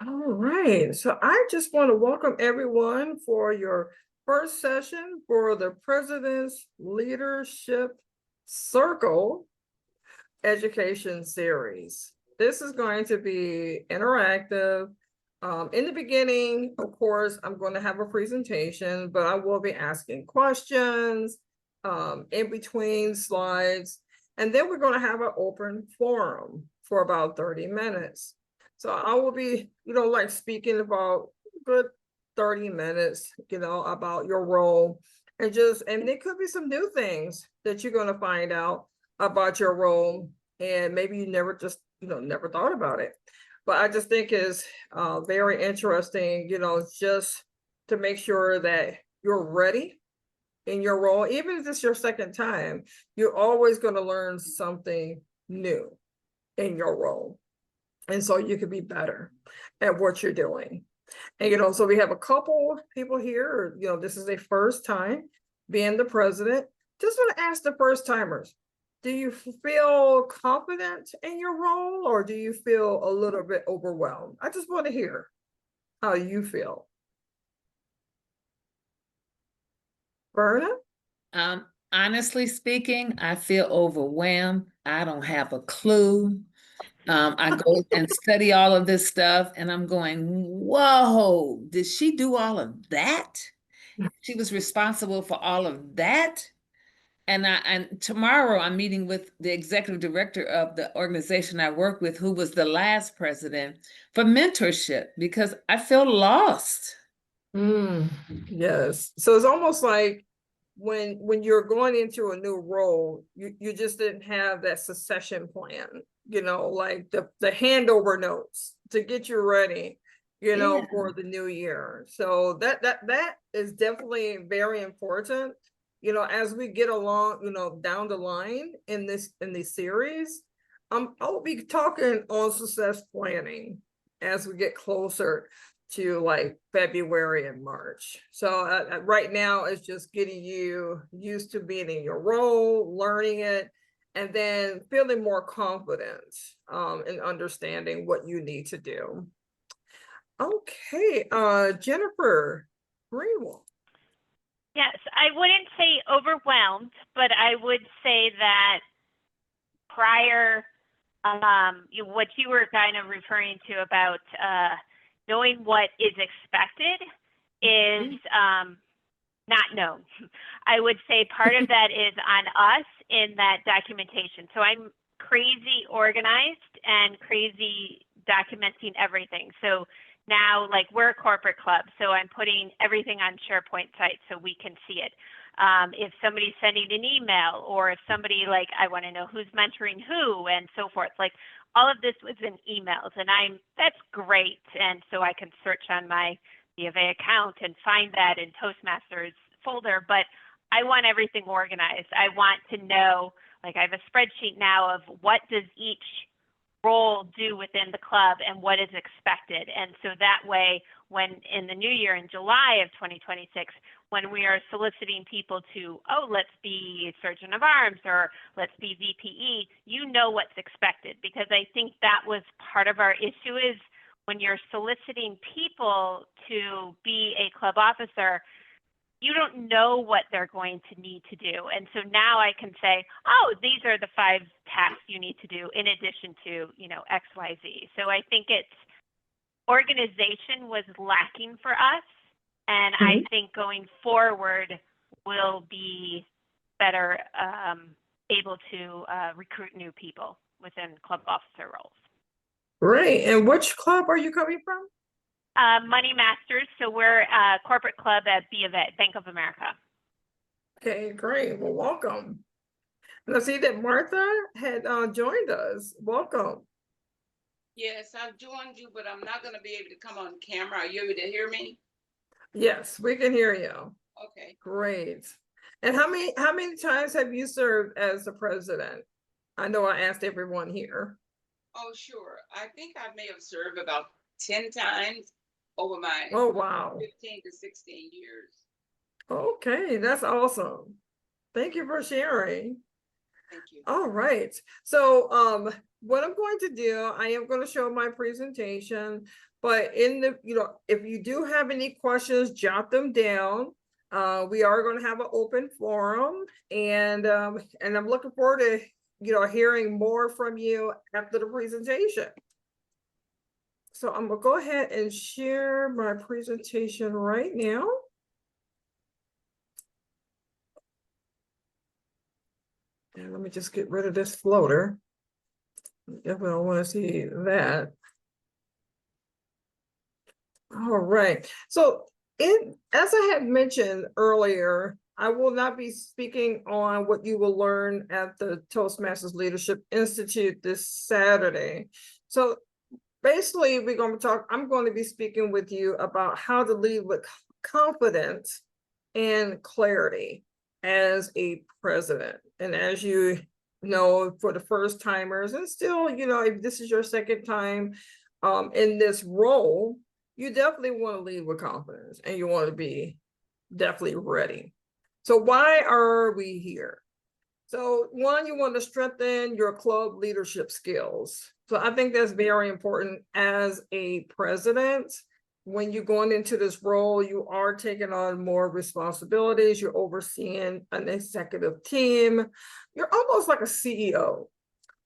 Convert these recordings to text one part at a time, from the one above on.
All right, so I just want to welcome everyone for your first session for the President's Leadership Circle Education Series. This is going to be interactive. In the beginning, of course, I'm going to have a presentation, but I will be asking questions in between slides. And then we're going to have an open forum for about 30 minutes. So I will be, like speaking about good 30 minutes, about your role and there could be some new things that you're going to find out about your role, and maybe you never never thought about it. But I just think is very interesting, just to make sure that you're ready in your role. Even if it's your second time, you're always going to learn something new in your role. And so you could be better at what you're doing. And, so we have a couple people here, this is their first time being the president. Just want to ask the first timers, do you feel confident in your role, or do you feel a little bit overwhelmed? I just want to hear how you feel. Verna? Honestly speaking, I feel overwhelmed. I don't have a clue. I go and study all of this stuff, and I'm going, whoa, did she do all of that? She was responsible for all of that. And tomorrow I'm meeting with the executive director of the organization I work with, who was the last president, for mentorship, because I feel lost. Yes. So it's almost like when you're going into a new role, you just didn't have that succession plan, like the handover notes to get you ready, Yeah. for the new year. So that is definitely very important. As we get along, down the line in this series, I'll be talking on success planning as we get closer to like February and March. So right now it's just getting you used to being in your role, learning it, and then feeling more confident in understanding what you need to do. Okay, Jennifer Greenwald. Yes, I wouldn't say overwhelmed, but I would say that prior, what you were kind of referring to about knowing what is expected is not known. I would say part of that is on us in that documentation. So I'm crazy organized and crazy documenting everything. So now, like, we're a corporate club, so I'm putting everything on SharePoint sites so we can see it. If somebody's sending an email, or if somebody, like, I want to know who's mentoring who and so forth, like, all of this was in emails, and that's great. And so I can search on my B of A account and find that in Toastmasters folder, but I want everything organized. I want to know, like, I have a spreadsheet now of what does each role do within the club and what is expected. And so that way, when in the new year in July of 2026, when we are soliciting people to, let's be Surgeon of Arms or let's be VPE, you know what's expected. Because I think that was part of our issue is when you're soliciting people to be a club officer, you don't know what they're going to need to do. And so now I can say, these are the 5 tasks you need to do in addition to, X, Y, Z. So I think it's organization was lacking for us. And I think going forward, we'll be better able to recruit new people within club officer roles. Great. And which club are you coming from? Money Masters. So we're a corporate club at B of A, Bank of America. Okay, great. Well, welcome. And I see that Martha had joined us. Welcome. Yes, I've joined you, but I'm not going to be able to come on camera. Are you able to hear me? Yes, we can hear you. Okay. Great. And how many times have you served as the president? I know I asked everyone here. Oh, sure. I think I may have served about 10 times over my 15 to 16 years. Okay, that's awesome. Thank you for sharing. Thank you. All right. So what I'm going to do, I am going to show my presentation, but in the, if you do have any questions, jot them down. We are going to have an open forum, and I'm looking forward to, hearing more from you after the presentation. So I'm gonna go ahead and share my presentation right now. And let me just get rid of this floater. Definitely don't want to see that. All right. So as I had mentioned earlier, I will not be speaking on what you will learn at the Toastmasters Leadership Institute this Saturday. So basically, I'm going to be speaking with you about how to lead with confidence and clarity as a president. And as you know, for the first timers, and still, if this is your second time in this role, you definitely want to lead with confidence and you want to be definitely ready. So why are we here? So one, you want to strengthen your club leadership skills. So I think that's very important as a president. When you're going into this role, you are taking on more responsibilities. You're overseeing an executive team. You're almost like a CEO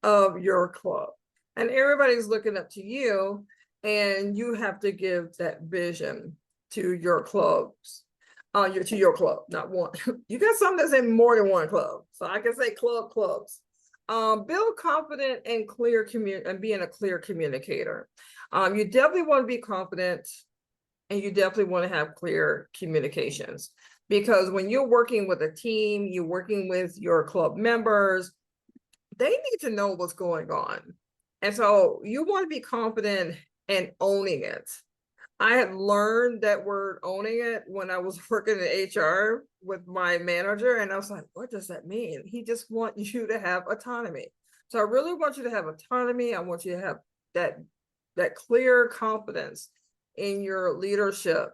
of your club. And everybody's looking up to you, and you have to give that vision to your clubs. To your club, not one. You got some that's in more than one club. So I can say clubs. Build confident and clear and being a clear communicator. You definitely want to be confident, and you definitely want to have clear communications, because when you're working with a team, you're working with your club members, they need to know what's going on. And so you want to be confident and owning it. I had learned that word owning it when I was working in HR with my manager, and I was like, what does that mean? He just wants you to have autonomy. So I really want you to have autonomy. I want you to have that clear confidence in your leadership.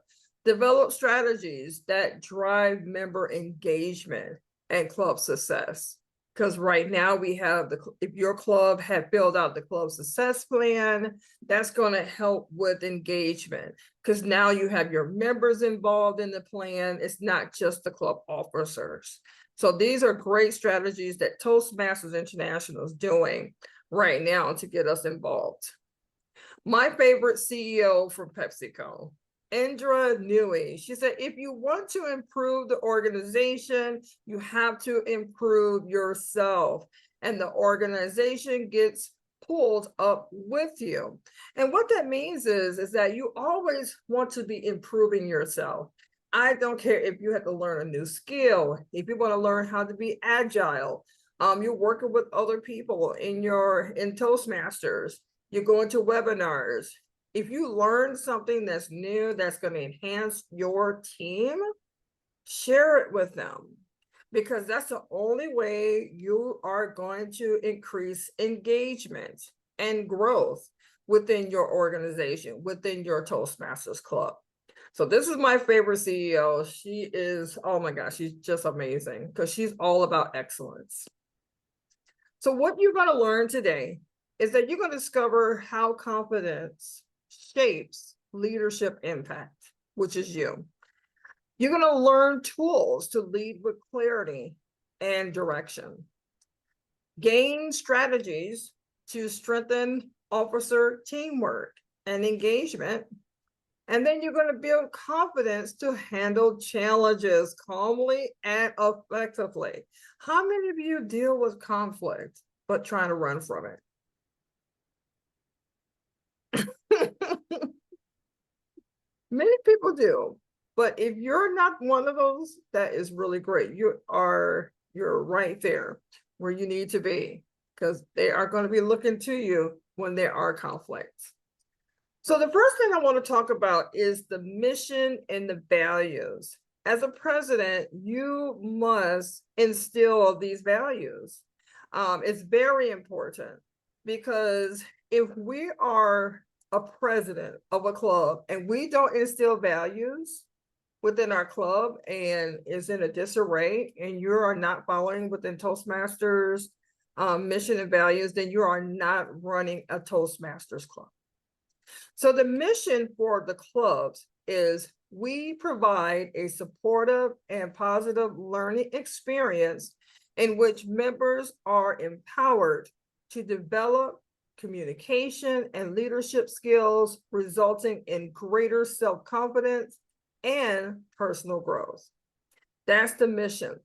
Develop strategies that drive member engagement and club success. Because right now we have if your club had filled out the club success plan, that's going to help with engagement, because now you have your members involved in the plan. It's not just the club officers. So these are great strategies that Toastmasters International is doing right now to get us involved. My favorite CEO from PepsiCo, Indra Nui, she said, if you want to improve the organization, you have to improve yourself, and the organization gets pulled up with you. And what that means is that you always want to be improving yourself. I don't care if you have to learn a new skill, if you want to learn how to be agile, you're working with other people in Toastmasters, you're going to webinars. If you learn something that's new, that's going to enhance your team, share it with them, because that's the only way you are going to increase engagement and growth within your organization, within your Toastmasters Club. So this is my favorite CEO. She is, oh my gosh, she's just amazing, because she's all about excellence. So what you're going to learn today is that you're going to discover how confidence shapes leadership impact, which is you. You're going to learn tools to lead with clarity and direction. Gain strategies to strengthen officer teamwork and engagement. And then you're going to build confidence to handle challenges calmly and effectively. How many of you deal with conflict but trying to run from it? Many people do, but if you're not one of those, that is really great. You're right there where you need to be, because they are going to be looking to you when there are conflicts. So the first thing I want to talk about is the mission and the values. As a president, you must instill these values. It's very important, because if we are a president of a club and we don't instill values within our club and is in a disarray, and you are not following within Toastmasters mission and values, then you are not running a Toastmasters club. So the mission for the clubs is we provide a supportive and positive learning experience in which members are empowered to develop communication and leadership skills, resulting in greater self-confidence and personal growth. That's the mission.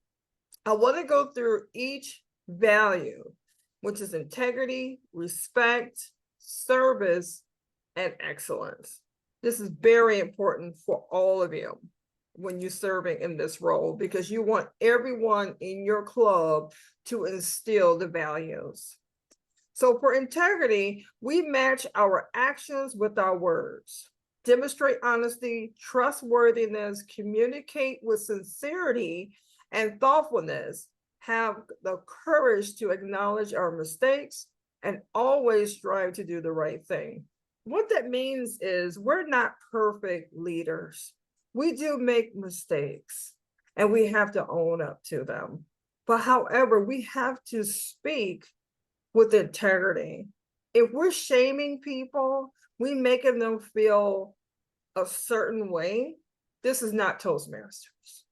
I want to go through each value, which is integrity, respect, service, and excellence. This is very important for all of you when you're serving in this role, because you want everyone in your club to instill the values. So for integrity, we match our actions with our words, demonstrate honesty, trustworthiness, communicate with sincerity and thoughtfulness, have the courage to acknowledge our mistakes, and always strive to do the right thing. What that means is we're not perfect leaders. We do make mistakes and we have to own up to them. But however, we have to speak with integrity. If we're shaming people, we making them feel a certain way, this is not Toastmasters.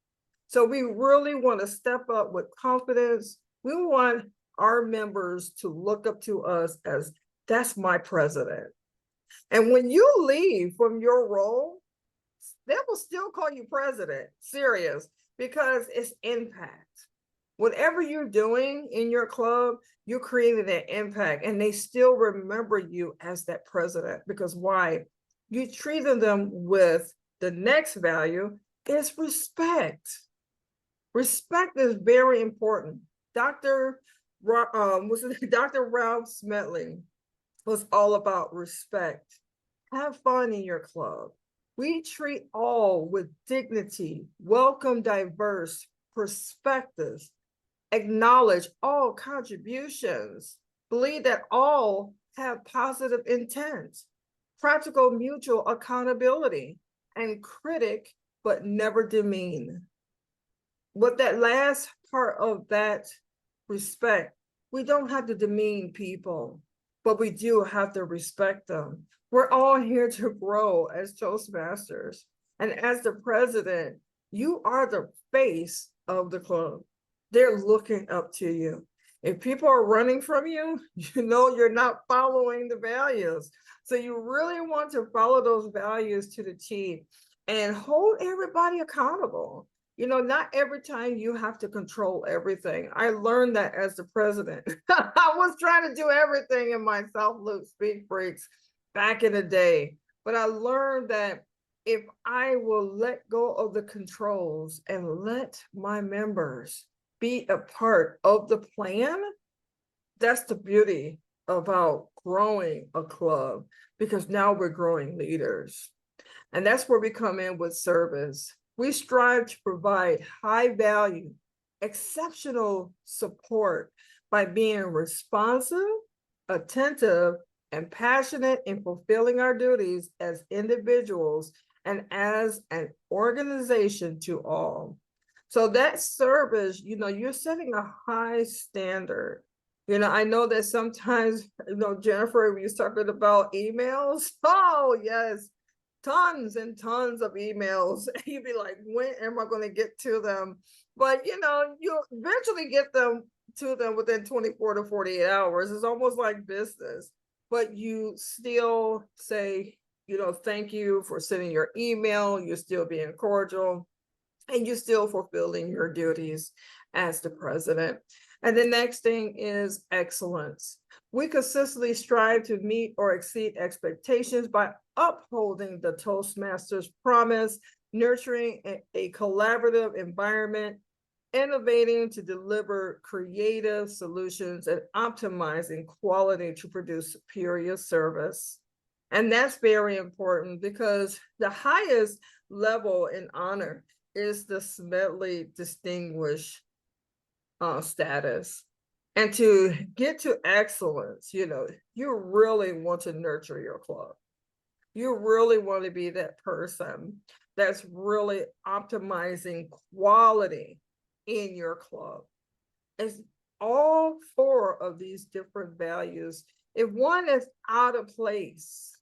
So we really want to step up with confidence. We want our members to look up to us as, that's my president. And when you leave from your role, they will still call you president, serious, because it's impact. Whatever you're doing in your club, you're creating an impact, and they still remember you as that president. Because why? You treated them with the next value is respect. Respect is very important. Dr. Ralph Smedley was all about respect. Have fun in your club. We treat all with dignity, welcome diverse perspectives, acknowledge all contributions, believe that all have positive intent, practical mutual accountability, and critic but never demean. What that last part of that respect, we don't have to demean people, but we do have to respect them. We're all here to grow as Toastmasters. And as the president, you are the face of the club. They're looking up to you. If people are running from you, you know you're not following the values. So you really want to follow those values to the T and hold everybody accountable. You know, not every time you have to control everything. I learned that as the president. I was trying to do everything in my self-loop speak breaks back in the day. But I learned that if I will let go of the controls and let my members be a part of the plan, that's the beauty about growing a club, because now we're growing leaders. And that's where we come in with service. We strive to provide high value, exceptional support by being responsive, attentive, and passionate in fulfilling our duties as individuals and as an organization to all. So that service, you know, you're setting a high standard. You know, I know that sometimes, you know, Jennifer, when you're talking about emails, oh yes, tons and tons of emails. You'd be like, when am I going to get to them? But, you know, you'll eventually get them to them within 24 to 48 hours. It's almost like business. But you still say, you know, thank you for sending your email. You're still being cordial, and you're still fulfilling your duties as the president. And the next thing is excellence. We consistently strive to meet or exceed expectations by upholding the Toastmasters promise, nurturing a collaborative environment, innovating to deliver creative solutions, and optimizing quality to produce superior service. And that's very important, because the highest level in honor is the Smedley Distinguished status. And to get to excellence, you know, you really want to nurture your club. You really want to be that person that's really optimizing quality in your club. all 4 of these different values. If one is out of place,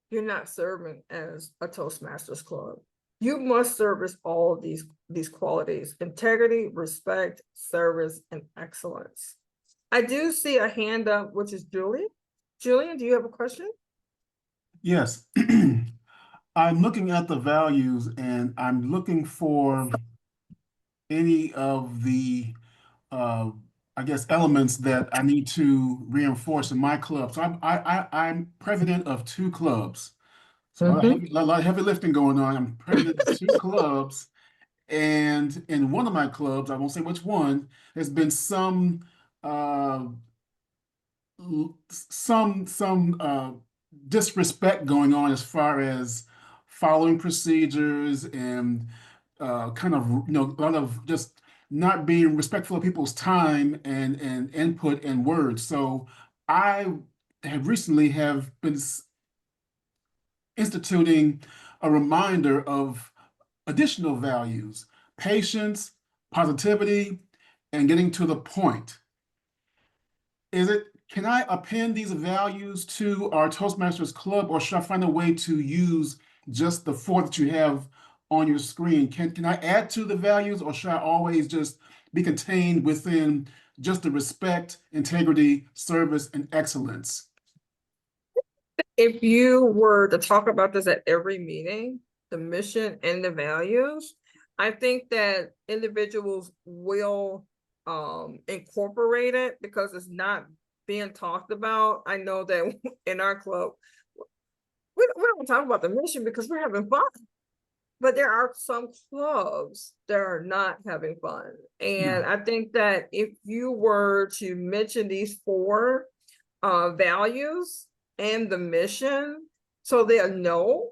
you're not serving as a Toastmasters Club. You must service all of these qualities: integrity, respect, service, and excellence. I do see a hand up, which is Julie. Julian, do you have a question? Yes. I'm looking at the values and I'm looking for any of the, I guess, elements that I need to reinforce in my club. So I'm president of 2 clubs. So a lot of heavy lifting going on. I'm president of 2 clubs. And in one of my clubs, I won't say which one, there's been some uh, disrespect going on as far as following procedures and kind of a lot of just not being respectful of people's time and input and words. So I have recently been instituting a reminder of additional values: patience, positivity, and getting to the point. Can I append these values to our Toastmasters Club, or should I find a way to use just the 4 that you have on your screen? Can I add to the values, or should I always just be contained within just the respect, integrity, service, and excellence? If you were to talk about this at every meeting, the mission and the values, I think that individuals will incorporate it because it's not being talked about. I know that in our club, we don't talk about the mission because we're having fun. But there are some clubs that are not having fun. And I think that if you were to mention these 4 values and the mission, so they'll know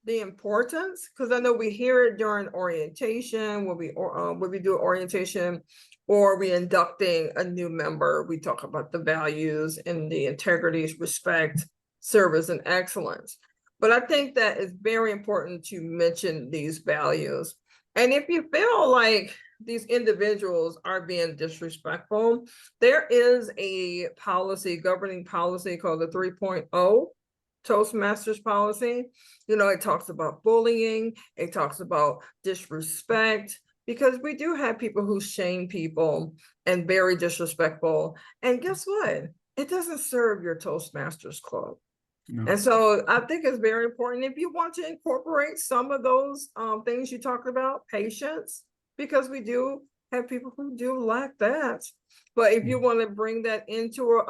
the importance, because I know we hear it during orientation when we do orientation or we inducting a new member. We talk about the values and the integrities, respect, service, and excellence. But I think that it's very important to mention these values. And if you feel like these individuals are being disrespectful, there is a policy, governing policy called the 3.0 Toastmasters policy. You know, it talks about bullying, it talks about disrespect, because we do have people who shame people and very disrespectful. And guess what? It doesn't serve your Toastmasters Club. No. And so I think it's very important if you want to incorporate some of those things you talked about, patience, because we do have people who do lack that. But if you want to bring that into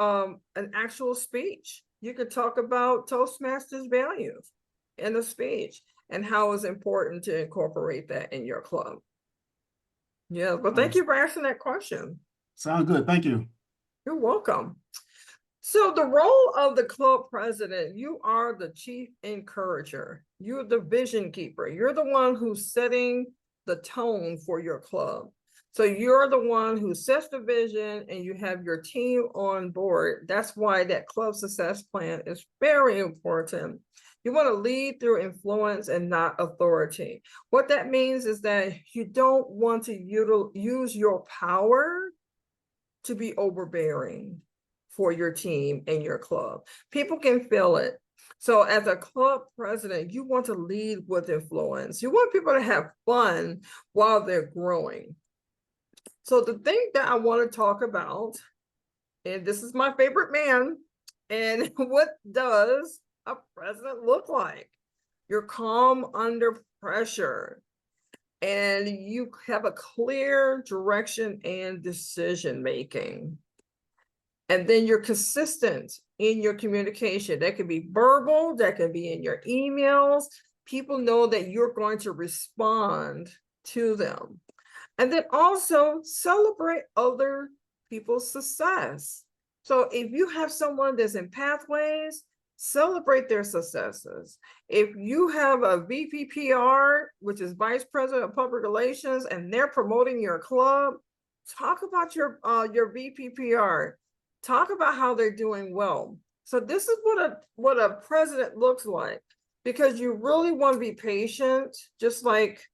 an actual speech, you could talk about Toastmasters values in the speech and how it's important to incorporate that in your club. Yeah, but thank you for asking that question. Sound good. Thank you. You're welcome. So the role of the club president, you are the chief encourager. You're the vision keeper. You're the one who's setting the tone for your club. So you're the one who sets the vision and you have your team on board. That's why that club success plan is very important. You want to lead through influence and not authority. What that means is that you don't want to use your power to be overbearing for your team and your club. People can feel it. So as a club president, you want to lead with influence. You want people to have fun while they're growing. So the thing that I want to talk about, and this is my favorite man, and what does a president look like? You're calm under pressure, and you have a clear direction and decision making. And then you're consistent in your communication. That can be verbal, that can be in your emails. People know that you're going to respond to them. And then also celebrate other people's success. So if you have someone that's in pathways, celebrate their successes. If you have a VPPR, which is Vice President of Public Relations, and they're promoting your club, talk about your VPPR. Talk about how they're doing well. So this is what a president looks like, because you really want to be patient, just like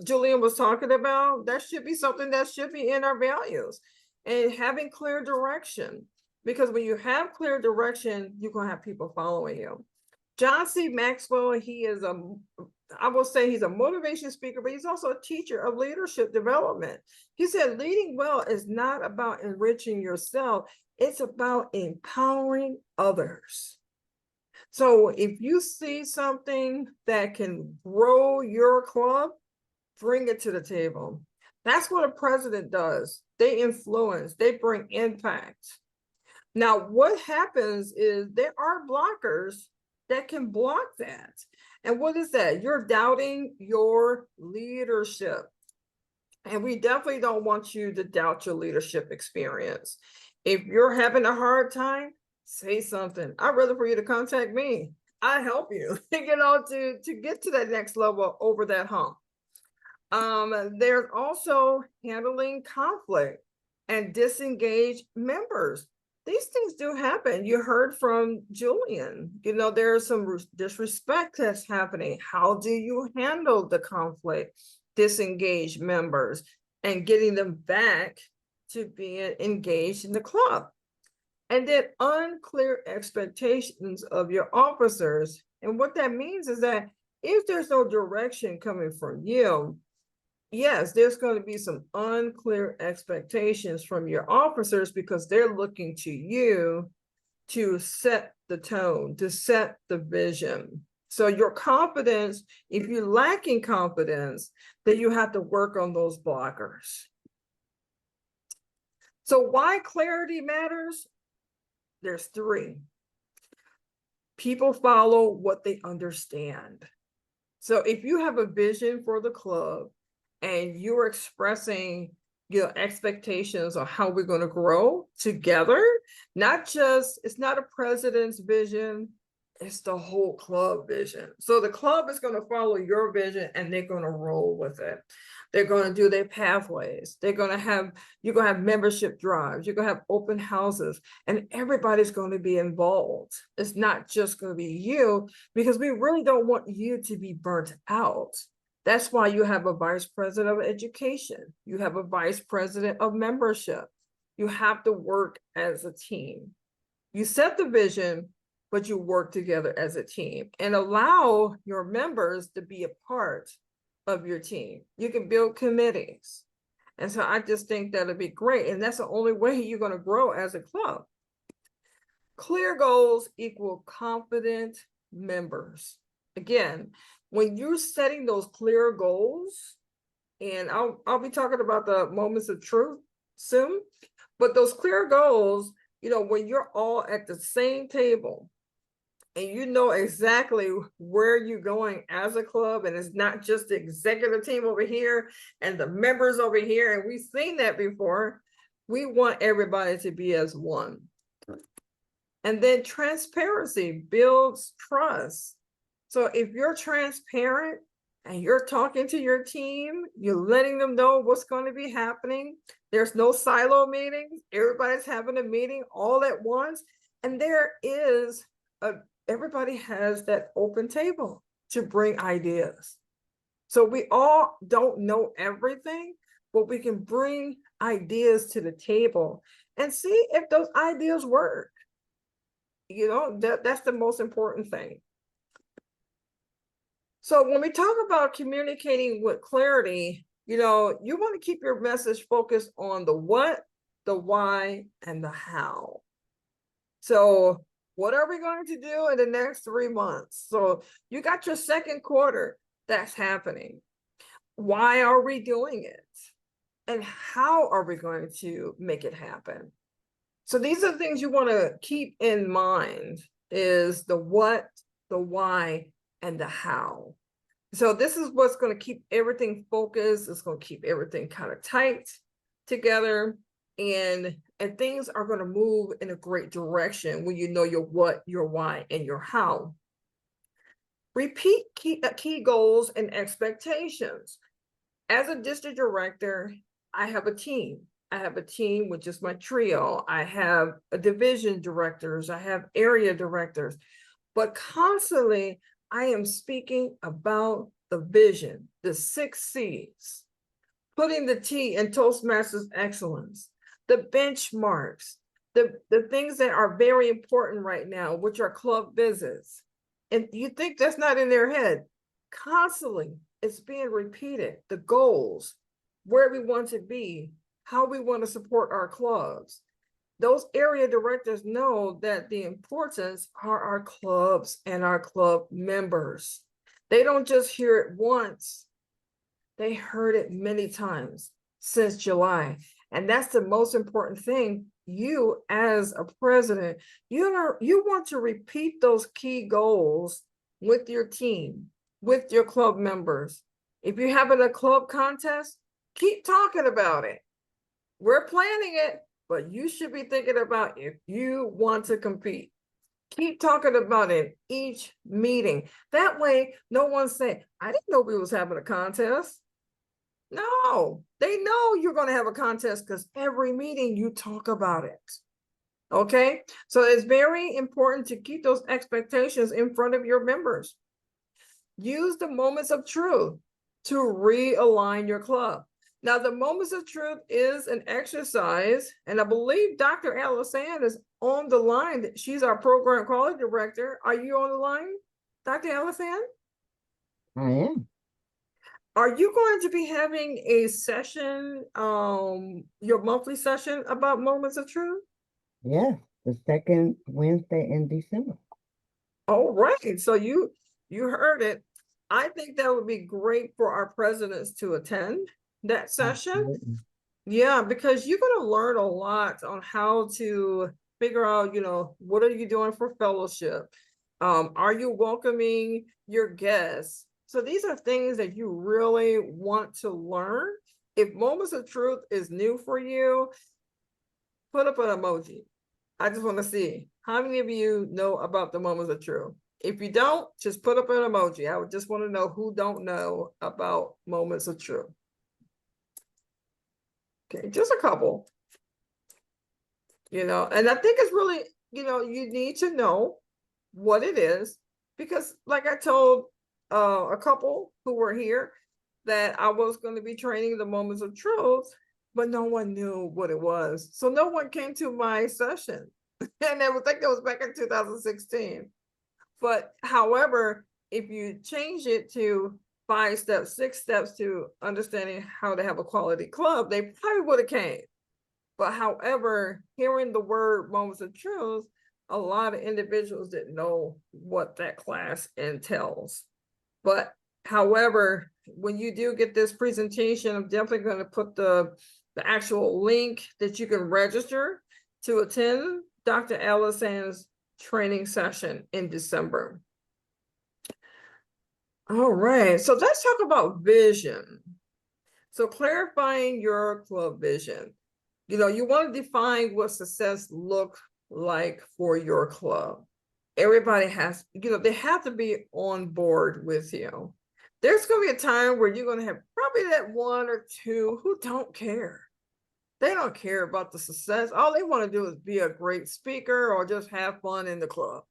Julian was talking about, that should be something that should be in our values, and having clear direction. Because when you have clear direction, you're going to have people following you. John C. Maxwell, he is I will say he's a motivation speaker, but he's also a teacher of leadership development. He said, leading well is not about enriching yourself. It's about empowering others. So if you see something that can grow your club, bring it to the table. That's what a president does. They influence, they bring impact. Now, what happens is there are blockers that can block that. And what is that? You're doubting your leadership. And we definitely don't want you to doubt your leadership experience. If you're having a hard time, say something. I'd rather for you to contact me. I help you, to get to that next level over that hump. There's also handling conflict and disengaged members. These things do happen. You heard from Julian, there's some disrespect that's happening. How do you handle the conflict, disengaged members, and getting them back to being engaged in the club? And then unclear expectations of your officers. And what that means is that if there's no direction coming from you, yes, there's going to be some unclear expectations from your officers because they're looking to you to set the tone, to set the vision. So your confidence, if you're lacking confidence, then you have to work on those blockers. So why clarity matters? There's three. People follow what they understand. So if you have a vision for the club, and you're expressing your expectations on how we're going to grow together, it's not a president's vision, it's the whole club vision. So the club is going to follow your vision and they're going to roll with it. They're going to do their pathways. You're going to have membership drives. You're going to have open houses, and everybody's going to be involved. It's not just going to be you, because we really don't want you to be burnt out. That's why you have a vice president of education. You have a vice president of membership. You have to work as a team. You set the vision, but you work together as a team and allow your members to be a part of your team. You can build committees. And so I just think that'll be great. And that's the only way you're going to grow as a club. Clear goals equal confident members. Again, when you're setting those clear goals, and I'll be talking about the moments of truth soon, but those clear goals, when you're all at the same table and you know exactly where you're going as a club, and it's not just the executive team over here and the members over here, and we've seen that before, we want everybody to be as one. And then transparency builds trust. So if you're transparent and you're talking to your team, you're letting them know what's going to be happening. There's no silo meetings. Everybody's having a meeting all at once. And everybody has that open table to bring ideas. So we all don't know everything, but we can bring ideas to the table and see if those ideas work. That's the most important thing. So when we talk about communicating with clarity, you want to keep your message focused on the what, the why, and the how. So what are we going to do in the next 3 months? So you got your second quarter that's happening. Why are we doing it? And how are we going to make it happen? So these are the things you want to keep in mind, is the what, the why, and the how. So this is what's going to keep everything focused. It's going to keep everything kind of tight together, and things are going to move in a great direction when you know your what, your why, and your how. Repeat key goals and expectations. As a district director, I have a team. I have a team with just my trio. I have a division directors. I have area directors. But constantly, I am speaking about the vision, the 6 C's, putting the T in Toastmasters excellence, the benchmarks, the things that are very important right now, which are club visits. And you think that's not in their head. Constantly, it's being repeated. The goals, where we want to be, how we want to support our clubs. Those area directors know that the importance are our clubs and our club members. They don't just hear it once. They heard it many times since July. And that's the most important thing. You as a president, you want to repeat those key goals with your team, with your club members. If you're having a club contest, keep talking about it. We're planning it, but you should be thinking about if you want to compete. Keep talking about it each meeting. That way, no one's saying, I didn't know we was having a contest. No, they know you're going to have a contest because every meeting you talk about it. Okay, so it's very important to keep those expectations in front of your members. Use the moments of truth to realign your club. Now, the moments of truth is an exercise, and I believe Dr. Allison is on the line. She's our program quality director. Are you on the line, Dr. Allison? I am. Are you going to be having a session, your monthly session about moments of truth? Yes, the second Wednesday in December. All right, so you heard it. I think that would be great for our presidents to attend that session. Absolutely. Yeah, because you're going to learn a lot on how to figure out, what are you doing for fellowship? Are you welcoming your guests? So these are things that you really want to learn. If Moments of Truth is new for you, put up an emoji. I just want to see how many of you know about the Moments of Truth. If you don't, just put up an emoji. I would just want to know who don't know about Moments of Truth. Okay, just a couple. And I think it's really, you need to know what it is, because like I told a couple who were here that I was going to be training the Moments of Truth, but no one knew what it was. So no one came to my session. And I think that was back in 2016. But however, if you change it to 5 steps, 6 steps to understanding how to have a quality club, they probably would have came. But however, hearing the word Moments of Truth, a lot of individuals didn't know what that class entails. But however, when you do get this presentation, I'm definitely going to put the actual link that you can register to attend Dr. Allison's training session in December. All right, so let's talk about vision. So clarifying your club vision. You want to define what success looks like for your club. Everybody has, they have to be on board with you. There's going to be a time where you're going to have probably that 1 or 2 who don't care. They don't care about the success. All they want to do is be a great speaker or just have fun in the club.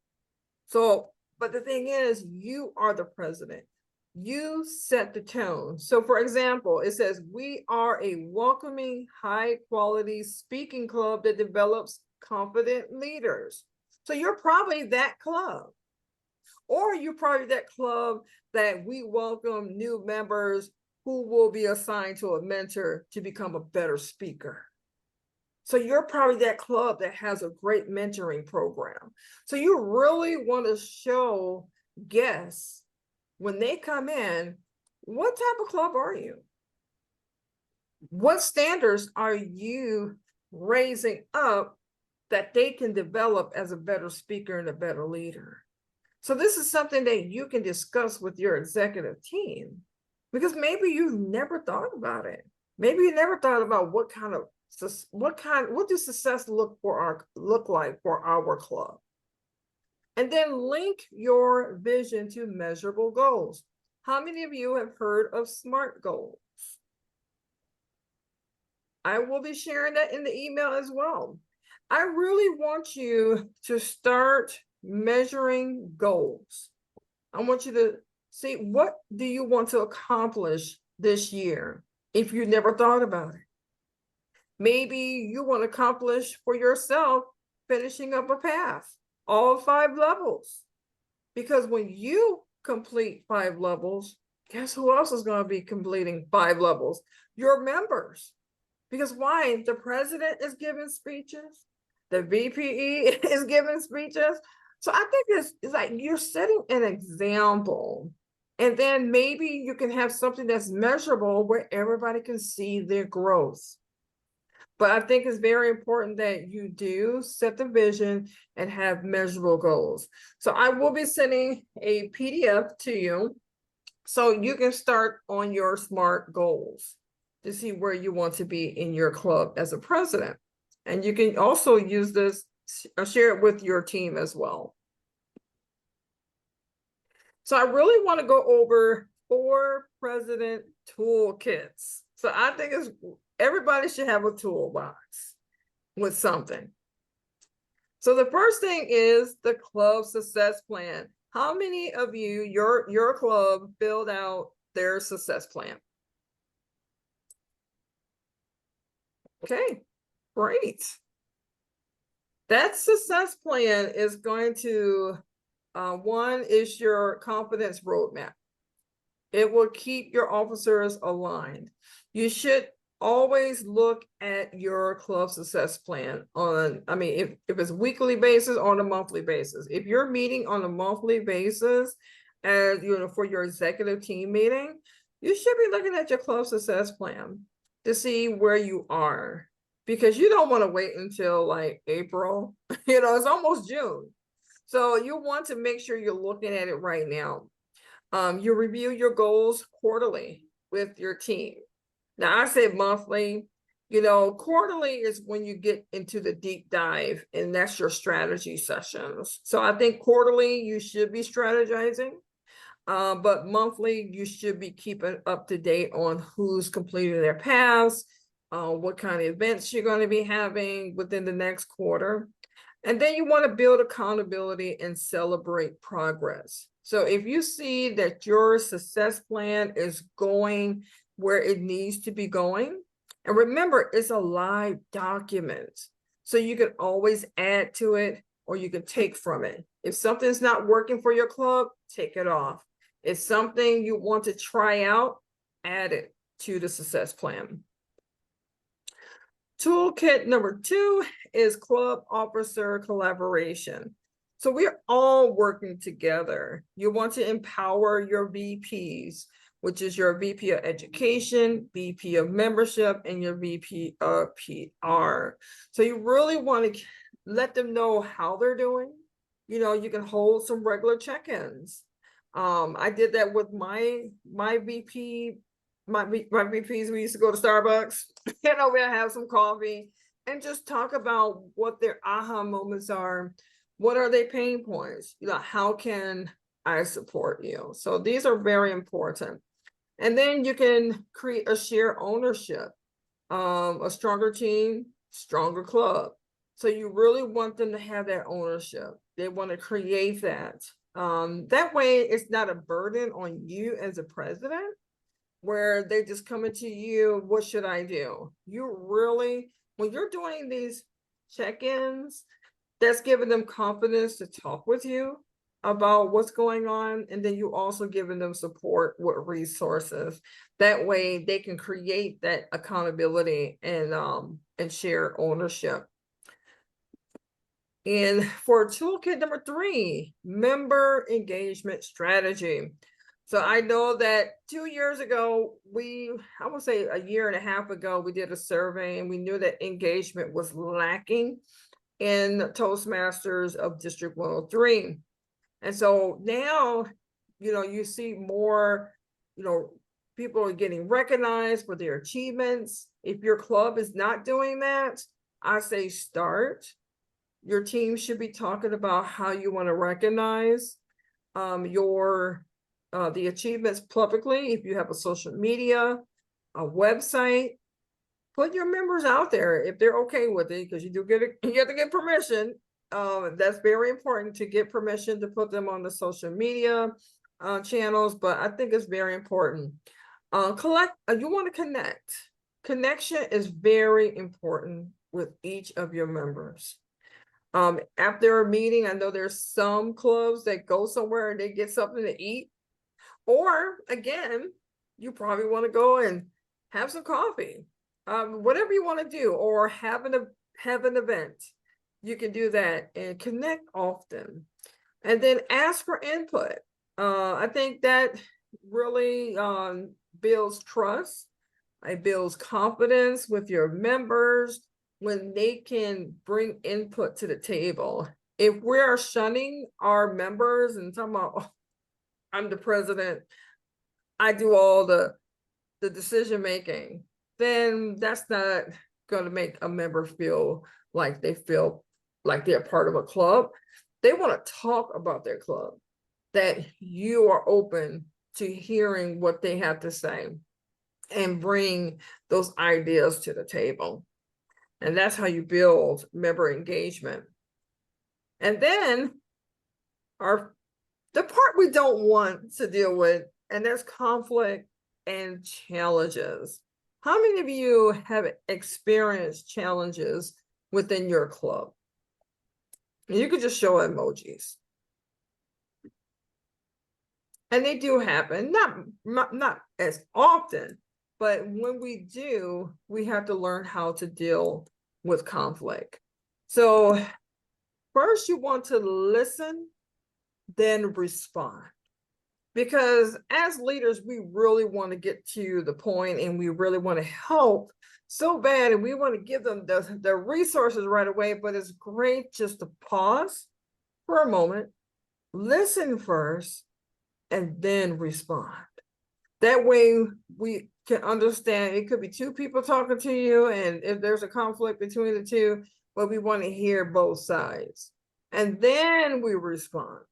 So, but the thing is, you are the president. You set the tone. So for example, it says, we are a welcoming, high quality speaking club that develops confident leaders. So you're probably that club. Or you're probably that club that we welcome new members who will be assigned to a mentor to become a better speaker. So you're probably that club that has a great mentoring program. So you really want to show guests when they come in, what type of club are you? What standards are you raising up that they can develop as a better speaker and a better leader? So this is something that you can discuss with your executive team, because maybe you've never thought about it. Maybe you never thought about what does success look like for our club? And then link your vision to measurable goals. How many of you have heard of SMART goals? I will be sharing that in the email as well. I really want you to start measuring goals. I want you to see, what do you want to accomplish this year if you never thought about it? Maybe you want to accomplish for yourself finishing up a path, all 5 levels. Because when you complete 5 levels, guess who else is going to be completing 5 levels? Your members. Because why? The president is giving speeches, the VPE is giving speeches. So I think it's like you're setting an example. And then maybe you can have something that's measurable where everybody can see their growth. But I think it's very important that you do set the vision and have measurable goals. So I will be sending a PDF to you so you can start on your SMART goals to see where you want to be in your club as a president. And you can also use this, share it with your team as well. So I really want to go over 4 president toolkits. So I think everybody should have a toolbox with something. So the first thing is the club success plan. How many of you, your club, filled out their success plan? Okay, great. That success plan is going to, one is your confidence roadmap. It will keep your officers aligned. You should always look at your club success plan on, I mean, if it's weekly basis or on a monthly basis. If you're meeting on a monthly basis, as you know, for your executive team meeting, you should be looking at your club success plan to see where you are, because you don't want to wait until like April. You know, it's almost June. So you want to make sure you're looking at it right now. You review your goals quarterly with your team. Now I say monthly, you know, quarterly is when you get into the deep dive, and that's your strategy sessions. So I think quarterly you should be strategizing, but monthly you should be keeping up to date on who's completing their paths, what kind of events you're going to be having within the next quarter. And then you want to build accountability and celebrate progress. So if you see that your success plan is going where it needs to be going, and remember, it's a live document, so you can always add to it or you can take from it. If something's not working for your club, take it off. If something you want to try out, add it to the success plan. Toolkit number 2 is club officer collaboration. So we're all working together. You want to empower your VPs, which is your VP of Education, VP of Membership, and your VP of PR. So you really want to let them know how they're doing. You know, you can hold some regular check-ins. I did that with my VP. My VPs, we used to go to Starbucks, you know, we'll have some coffee and just talk about what their aha moments are. What are their pain points? You know, how can I support you? So these are very important. And then you can create a shared ownership, a stronger team, stronger club. So you really want them to have that ownership. They want to create that. That way it's not a burden on you as a president, where they just coming to you, what should I do? You really, when you're doing these check-ins, that's giving them confidence to talk with you about what's going on. And then you also giving them support with resources. That way they can create that accountability and share ownership. And for toolkit number 3, member engagement strategy. So I know that 2 years ago, I would say a year and a half ago, we did a survey and we knew that engagement was lacking in Toastmasters of District 103. And so now, you know, you see more, you know, people are getting recognized for their achievements. If your club is not doing that, I say start. Your team should be talking about how you want to recognize the achievements publicly. If you have a social media, a website, put your members out there if they're okay with it, because you do get it, you have to get permission. That's very important to get permission to put them on the social media channels, but I think it's very important. You want to connect. Connection is very important with each of your members. After a meeting, I know there's some clubs that go somewhere and they get something to eat. Or again, you probably want to go and have some coffee, whatever you want to do, or have an event. You can do that and connect often. And then ask for input. I think that really builds trust. It builds confidence with your members when they can bring input to the table. If we are shunning our members and talking about, oh, I'm the president, I do all the decision making, then that's not going to make a member feel like they're part of a club. They want to talk about their club, that you are open to hearing what they have to say and bring those ideas to the table. And that's how you build member engagement. And then the part we don't want to deal with, and there's conflict and challenges. How many of you have experienced challenges within your club? You could just show emojis. And they do happen, not as often, but when we do, we have to learn how to deal with conflict. So first you want to listen, then respond. Because as leaders, we really want to get to the point and we really want to help so bad, and we want to give them the resources right away, but it's great just to pause for a moment, listen first, and then respond. That way we can understand. It could be two people talking to you, and if there's a conflict between the two, but we want to hear both sides. And then we respond.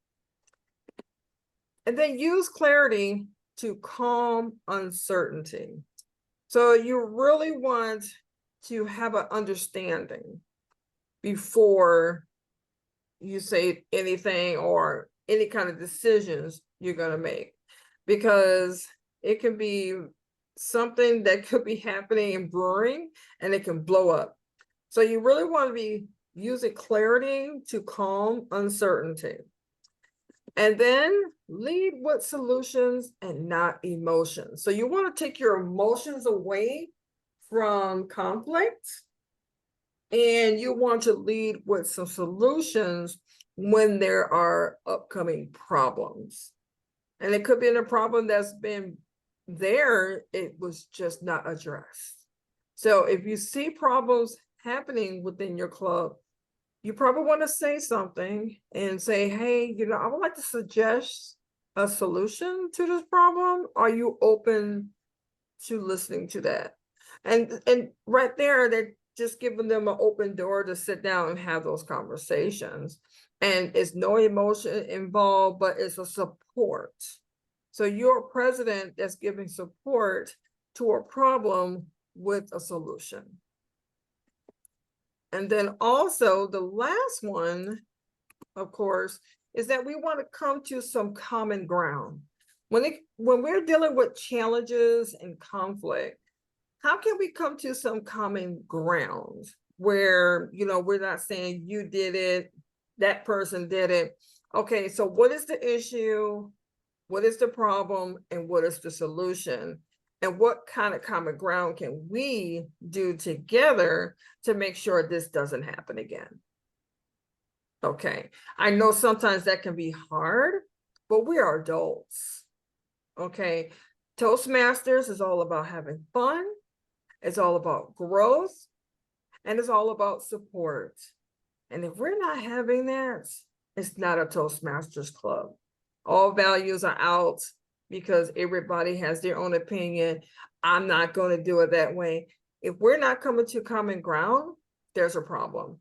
And then use clarity to calm uncertainty. So you really want to have an understanding before you say anything or any kind of decisions you're going to make, because it can be something that could be happening and brewing and it can blow up. So you really want to be using clarity to calm uncertainty. And then lead with solutions and not emotions. So you want to take your emotions away from conflict, and you want to lead with some solutions when there are upcoming problems. And it could be in a problem that's been there, it was just not addressed. So if you see problems happening within your club, you probably want to say something and say, hey, I would like to suggest a solution to this problem. Are you open to listening to that? And right there, they're just giving them an open door to sit down and have those conversations. And it's no emotion involved, but it's a support. So you're a president that's giving support to a problem with a solution. And then also the last one, of course, is that we want to come to some common ground. When we're dealing with challenges and conflict, how can we come to some common ground where, we're not saying you did it, that person did it. Okay, so what is the issue? What is the problem? And what is the solution? And what kind of common ground can we do together to make sure this doesn't happen again? Okay, I know sometimes that can be hard, but we are adults. Okay, Toastmasters is all about having fun. It's all about growth, and it's all about support. And if we're not having that, it's not a Toastmasters club. All values are out because everybody has their own opinion. I'm not going to do it that way. If we're not coming to common ground, there's a problem.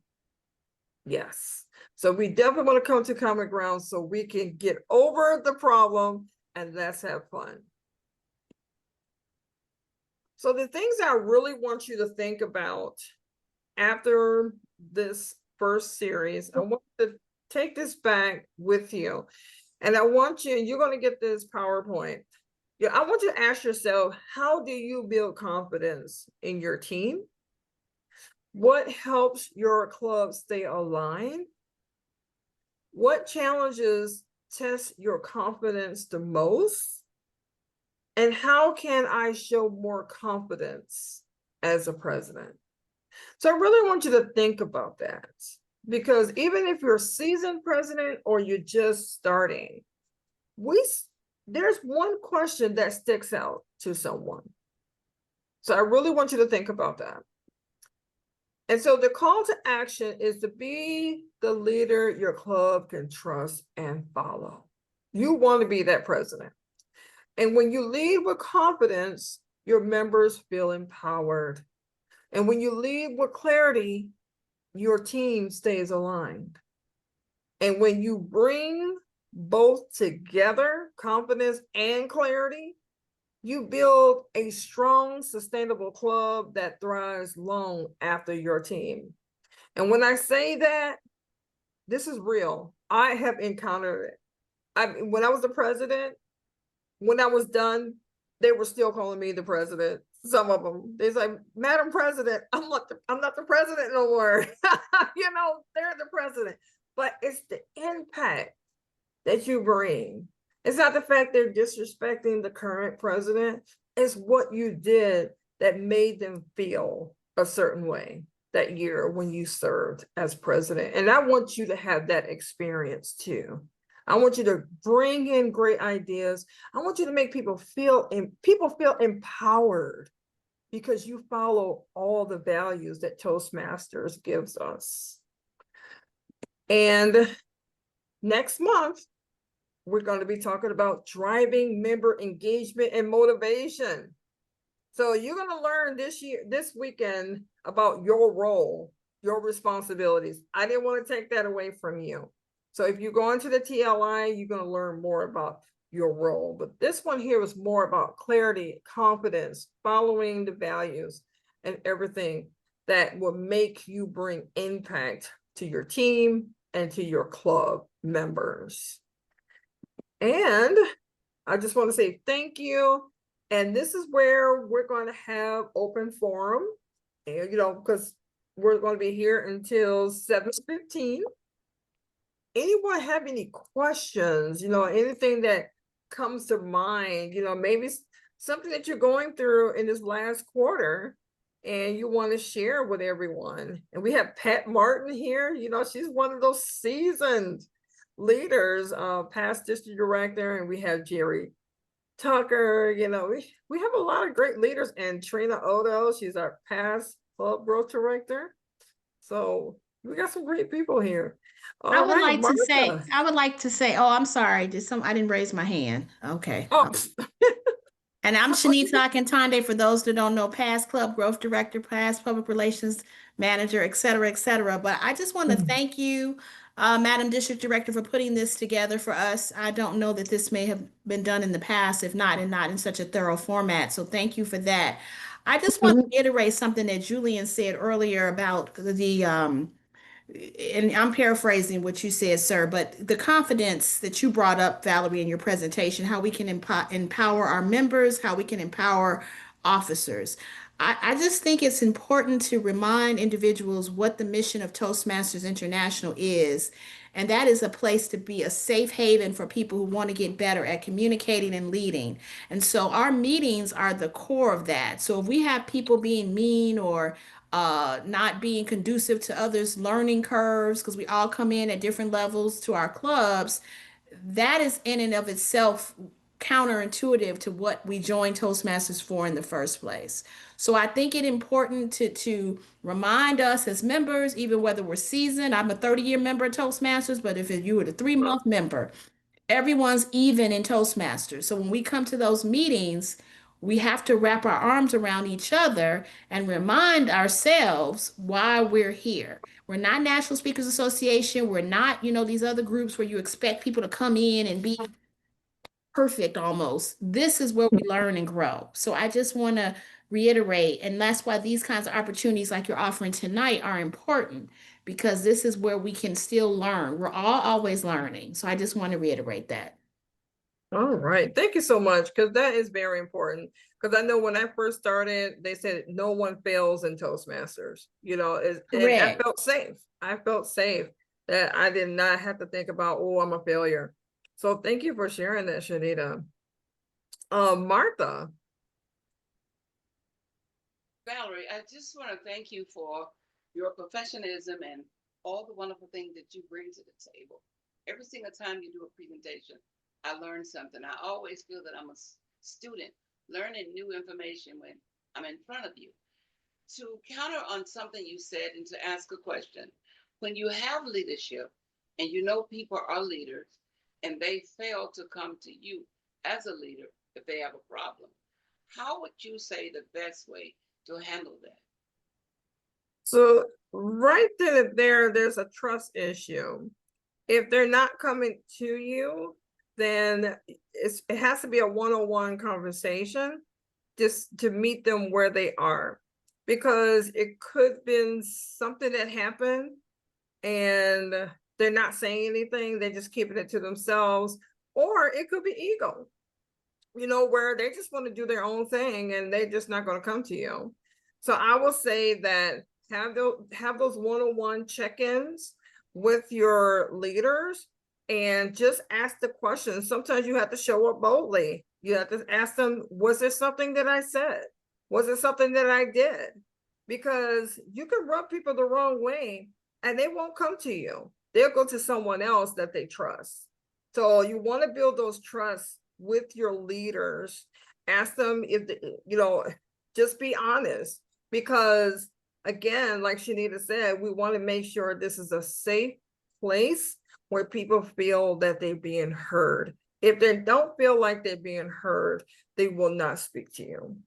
Yes. So we definitely want to come to common ground so we can get over the problem and let's have fun. So the things I really want you to think about after this first series, I want to take this back with you. And I want you, you're going to get this PowerPoint. Yeah, I want you to ask yourself, how do you build confidence in your team? What helps your club stay aligned? What challenges test your confidence the most? And how can I show more confidence as a president? So I really want you to think about that, because even if you're a seasoned president or you're just starting, there's one question that sticks out to someone. So I really want you to think about that. And so the call to action is to be the leader your club can trust and follow. You want to be that president. And when you lead with confidence, your members feel empowered. And when you lead with clarity, your team stays aligned. And when you bring both together, confidence and clarity, you build a strong, sustainable club that thrives long after your team. And when I say that, this is real. I have encountered it. When I was the president, when I was done, they were still calling me the president. Some of them, they say, Madam President, I'm not the president no more. You know, they're the president. But it's the impact that you bring. It's not the fact they're disrespecting the current president. It's what you did that made them feel a certain way that year when you served as president. And I want you to have that experience too. I want you to bring in great ideas. I want you to make people feel empowered because you follow all the values that Toastmasters gives us. And next month, we're going to be talking about driving member engagement and motivation. So you're going to learn this weekend about your role, your responsibilities. I didn't want to take that away from you. So if you go into the TLI, you're going to learn more about your role. But this one here is more about clarity, confidence, following the values, and everything that will make you bring impact to your team and to your club members. And I just want to say thank you. And this is where we're going to have open forum, and, you know, because we're going to be here until 7:15. Anyone have any questions, you know, anything that comes to mind, you know, maybe something that you're going through in this last quarter and you want to share with everyone. And we have Pat Martin here, you know, she's one of those seasoned leaders, past district director, and we have Jerry Tucker, you know, we have a lot of great leaders, and Trina Odo, she's our past club growth director. So we got some great people here. I would like to say, oh, I'm sorry. I didn't raise my hand. Okay. Oh. And I'm Shanita Akintande, for those that don't know, past club growth director, past public relations manager, et cetera, et cetera. But I just want to thank you, Madam District Director, for putting this together for us. I don't know that this may have been done in the past, if not, and not in such a thorough format. So thank you for that. I just want to reiterate something that Julian said earlier about and I'm paraphrasing what you said, sir, but the confidence that you brought up, Valerie, in your presentation, how we can empower our members, how we can empower officers. I just think it's important to remind individuals what the mission of Toastmasters International is. And that is a place to be a safe haven for people who want to get better at communicating and leading. And so our meetings are the core of that. So if we have people being mean or not being conducive to others' learning curves, because we all come in at different levels to our clubs, that is in and of itself counterintuitive to what we joined Toastmasters for in the first place. So I think it important to remind us as members, even whether we're seasoned. I'm a 30-year member of Toastmasters, but if you were a 3-month member, everyone's even in Toastmasters. So when we come to those meetings, we have to wrap our arms around each other and remind ourselves why we're here. We're not National Speakers Association. We're not, these other groups where you expect people to come in and be perfect almost. This is where we learn and grow. So I just want to reiterate, and that's why these kinds of opportunities like you're offering tonight are important, because this is where we can still learn. We're all always learning. So I just want to reiterate that. All right. Thank you so much, because that is very important. Because I know when I first started, they said no one fails in Toastmasters, and I felt safe. I felt safe that I did not have to think about, oh, I'm a failure. So thank you for sharing that, Shanita. Martha. Valerie, I just want to thank you for your professionalism and all the wonderful things that you bring to the table. Every single time you do a presentation, I learn something. I always feel that I'm a student learning new information when I'm in front of you. To counter on something you said and to ask a question, when you have leadership and you know people are leaders and they fail to come to you as a leader if they have a problem, how would you say the best way to handle that? So right then and there's a trust issue. If they're not coming to you, then it has to be a one-on-one conversation just to meet them where they are, because it could have been something that happened and they're not saying anything, they're just keeping it to themselves, or it could be ego, where they just want to do their own thing and they're just not going to come to you. So I will say that have those one-on-one check-ins with your leaders and just ask the questions. Sometimes you have to show up boldly. You have to ask them, was there something that I said? Was it something that I did? Because you can rub people the wrong way and they won't come to you. They'll go to someone else that they trust. So you want to build those trusts with your leaders. Ask them if, just be honest, because again, like Shanita said, we want to make sure this is a safe place where people feel that they're being heard. If they don't feel like they're being heard, they will not speak to you.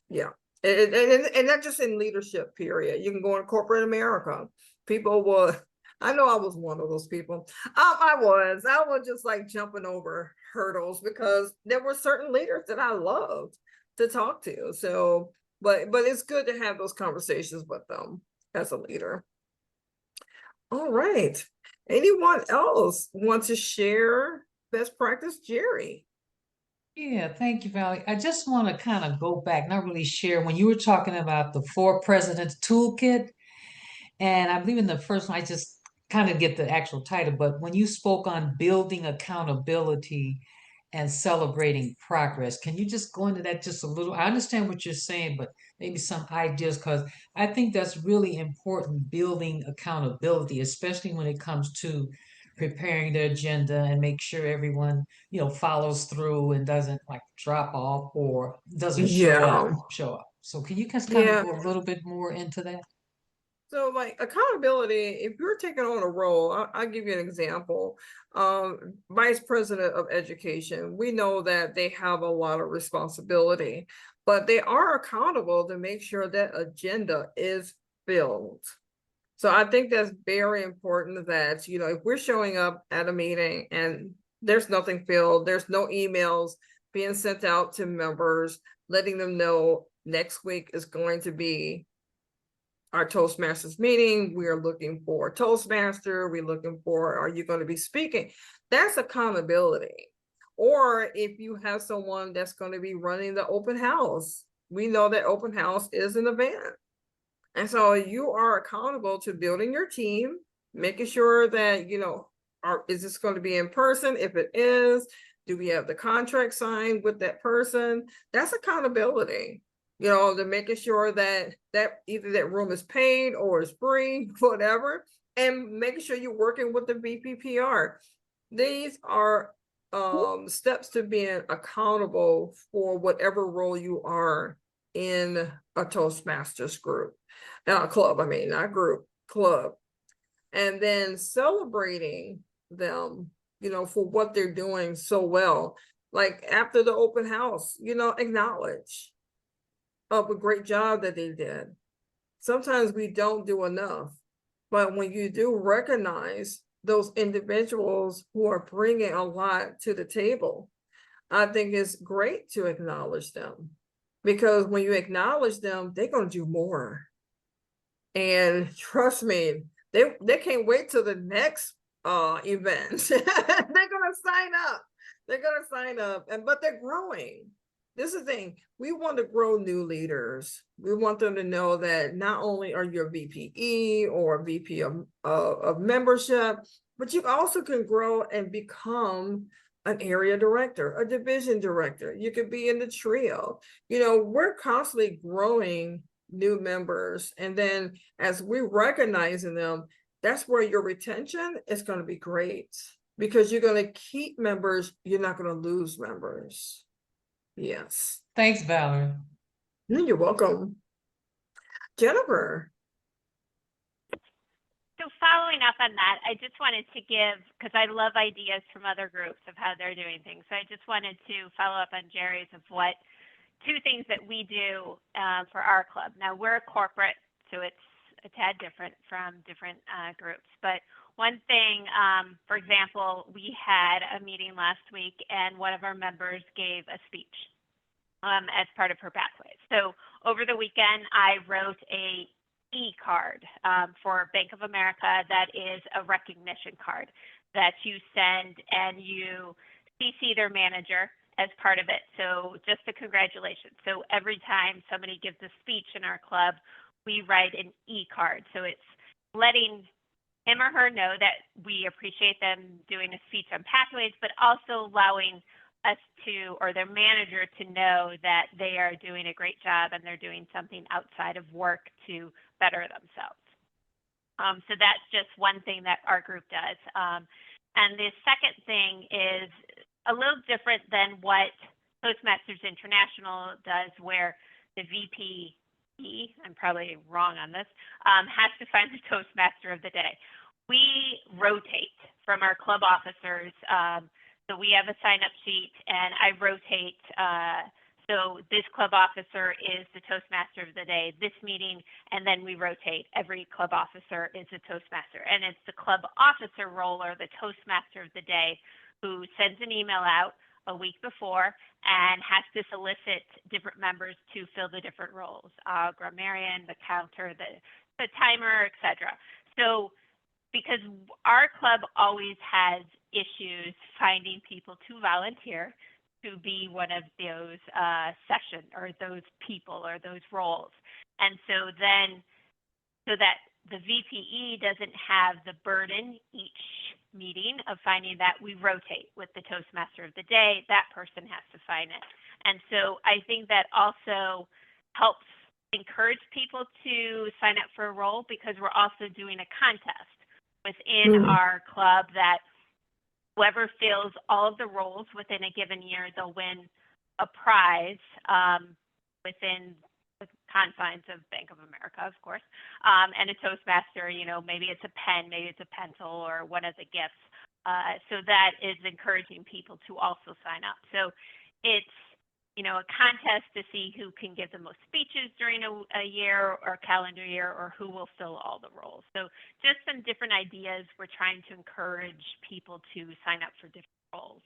Yeah. And not just in leadership, period. You can go in corporate America. People will, I know I was one of those people. I was just like jumping over hurdles because there were certain leaders that I loved to talk to. So, but it's good to have those conversations with them as a leader. All right. Anyone else want to share best practice? Jerry. Yeah, thank you, Valerie. I just want to kind of go back, not really share, when you were talking about the 4 Presidents Toolkit, and I believe in the first one, I just kind of get the actual title, but when you spoke on building accountability and celebrating progress, can you just go into that just a little? I understand what you're saying, but maybe some ideas, because I think that's really important, building accountability, especially when it comes to preparing the agenda and make sure everyone, follows through and doesn't like drop off or doesn't show up. So can you just kind of go a little bit more into that? So like accountability, if you're taking on a role, I'll give you an example. Vice President of Education, we know that they have a lot of responsibility, but they are accountable to make sure that agenda is filled. So I think that's very important that, if we're showing up at a meeting and there's nothing filled, there's no emails being sent out to members, letting them know next week is going to be our Toastmasters meeting. We are looking for a Toastmaster. We're looking for, are you going to be speaking? That's accountability. Or if you have someone that's going to be running the open house, we know that open house is an event. And so you are accountable to building your team, making sure that, is this going to be in person? If it is, do we have the contract signed with that person? That's accountability. To making sure that either that room is paid or is free, whatever, and making sure you're working with the VPPR. These are steps to being accountable for whatever role you are in a Toastmasters group, club. I mean, not group, club, and then celebrating them, for what they're doing so well. Like after the open house, acknowledge of a great job that they did. Sometimes we don't do enough, but when you do recognize those individuals who are bringing a lot to the table, I think it's great to acknowledge them, because when you acknowledge them, they're going to do more. And trust me, they can't wait till the next event. They're gonna sign up. They're gonna sign up, but they're growing. This is the thing. We want to grow new leaders. We want them to know that not only are you a VPE or VP of membership, but you also can grow and become an area director, a division director. You could be in the trio. You know, we're constantly growing new members. And then as we recognizing them, that's where your retention is going to be great, because you're going to keep members. You're not going to lose members. Yes. Thanks, Valerie. You're welcome. Jennifer. So following up on that, I just wanted to give, because I love ideas from other groups of how they're doing things. So I just wanted to follow up on Jerry's of what two things that we do for our club. Now we're a corporate, so it's a tad different from different groups. But one thing, for example, we had a meeting last week and one of our members gave a speech as part of her pathway. So over the weekend, I wrote a e-card for Bank of America that is a recognition card that you send, and you CC their manager as part of it. So just a congratulations. So every time somebody gives a speech in our club, we write an e-card. So it's letting him or her know that we appreciate them doing a speech on pathways, but also allowing us to, or their manager to know that they are doing a great job and they're doing something outside of work to better themselves. So that's just one thing that our group does. And the second thing is a little different than what Toastmasters International does, where the VPE, I'm probably wrong on this, has to find the Toastmaster of the day. We rotate from our club officers. So we have a sign-up sheet, and I rotate. So this club officer is the Toastmaster of the day, this meeting, and then we rotate. Every club officer is a Toastmaster. And it's the club officer role, or the Toastmaster of the day, who sends an email out a week before and has to solicit different members to fill the different roles, grammarian, the counter, the timer, etc. So because our club always has issues finding people to volunteer to be one of those sessions or those people or those roles. And so then, so that the VPE doesn't have the burden each meeting of finding that, we rotate with the Toastmaster of the day. That person has to find it. And so I think that also helps encourage people to sign up for a role, because we're also doing a contest within our club that whoever fills all of the roles within a given year, they'll win a prize within the confines of Bank of America, of course, and a Toastmaster. You know, maybe it's a pen, maybe it's a pencil, or one of the gifts. So that is encouraging people to also sign up. So it's, you know, a contest to see who can give the most speeches during a year or calendar year, or who will fill all the roles. So just some different ideas. We're trying to encourage people to sign up for different roles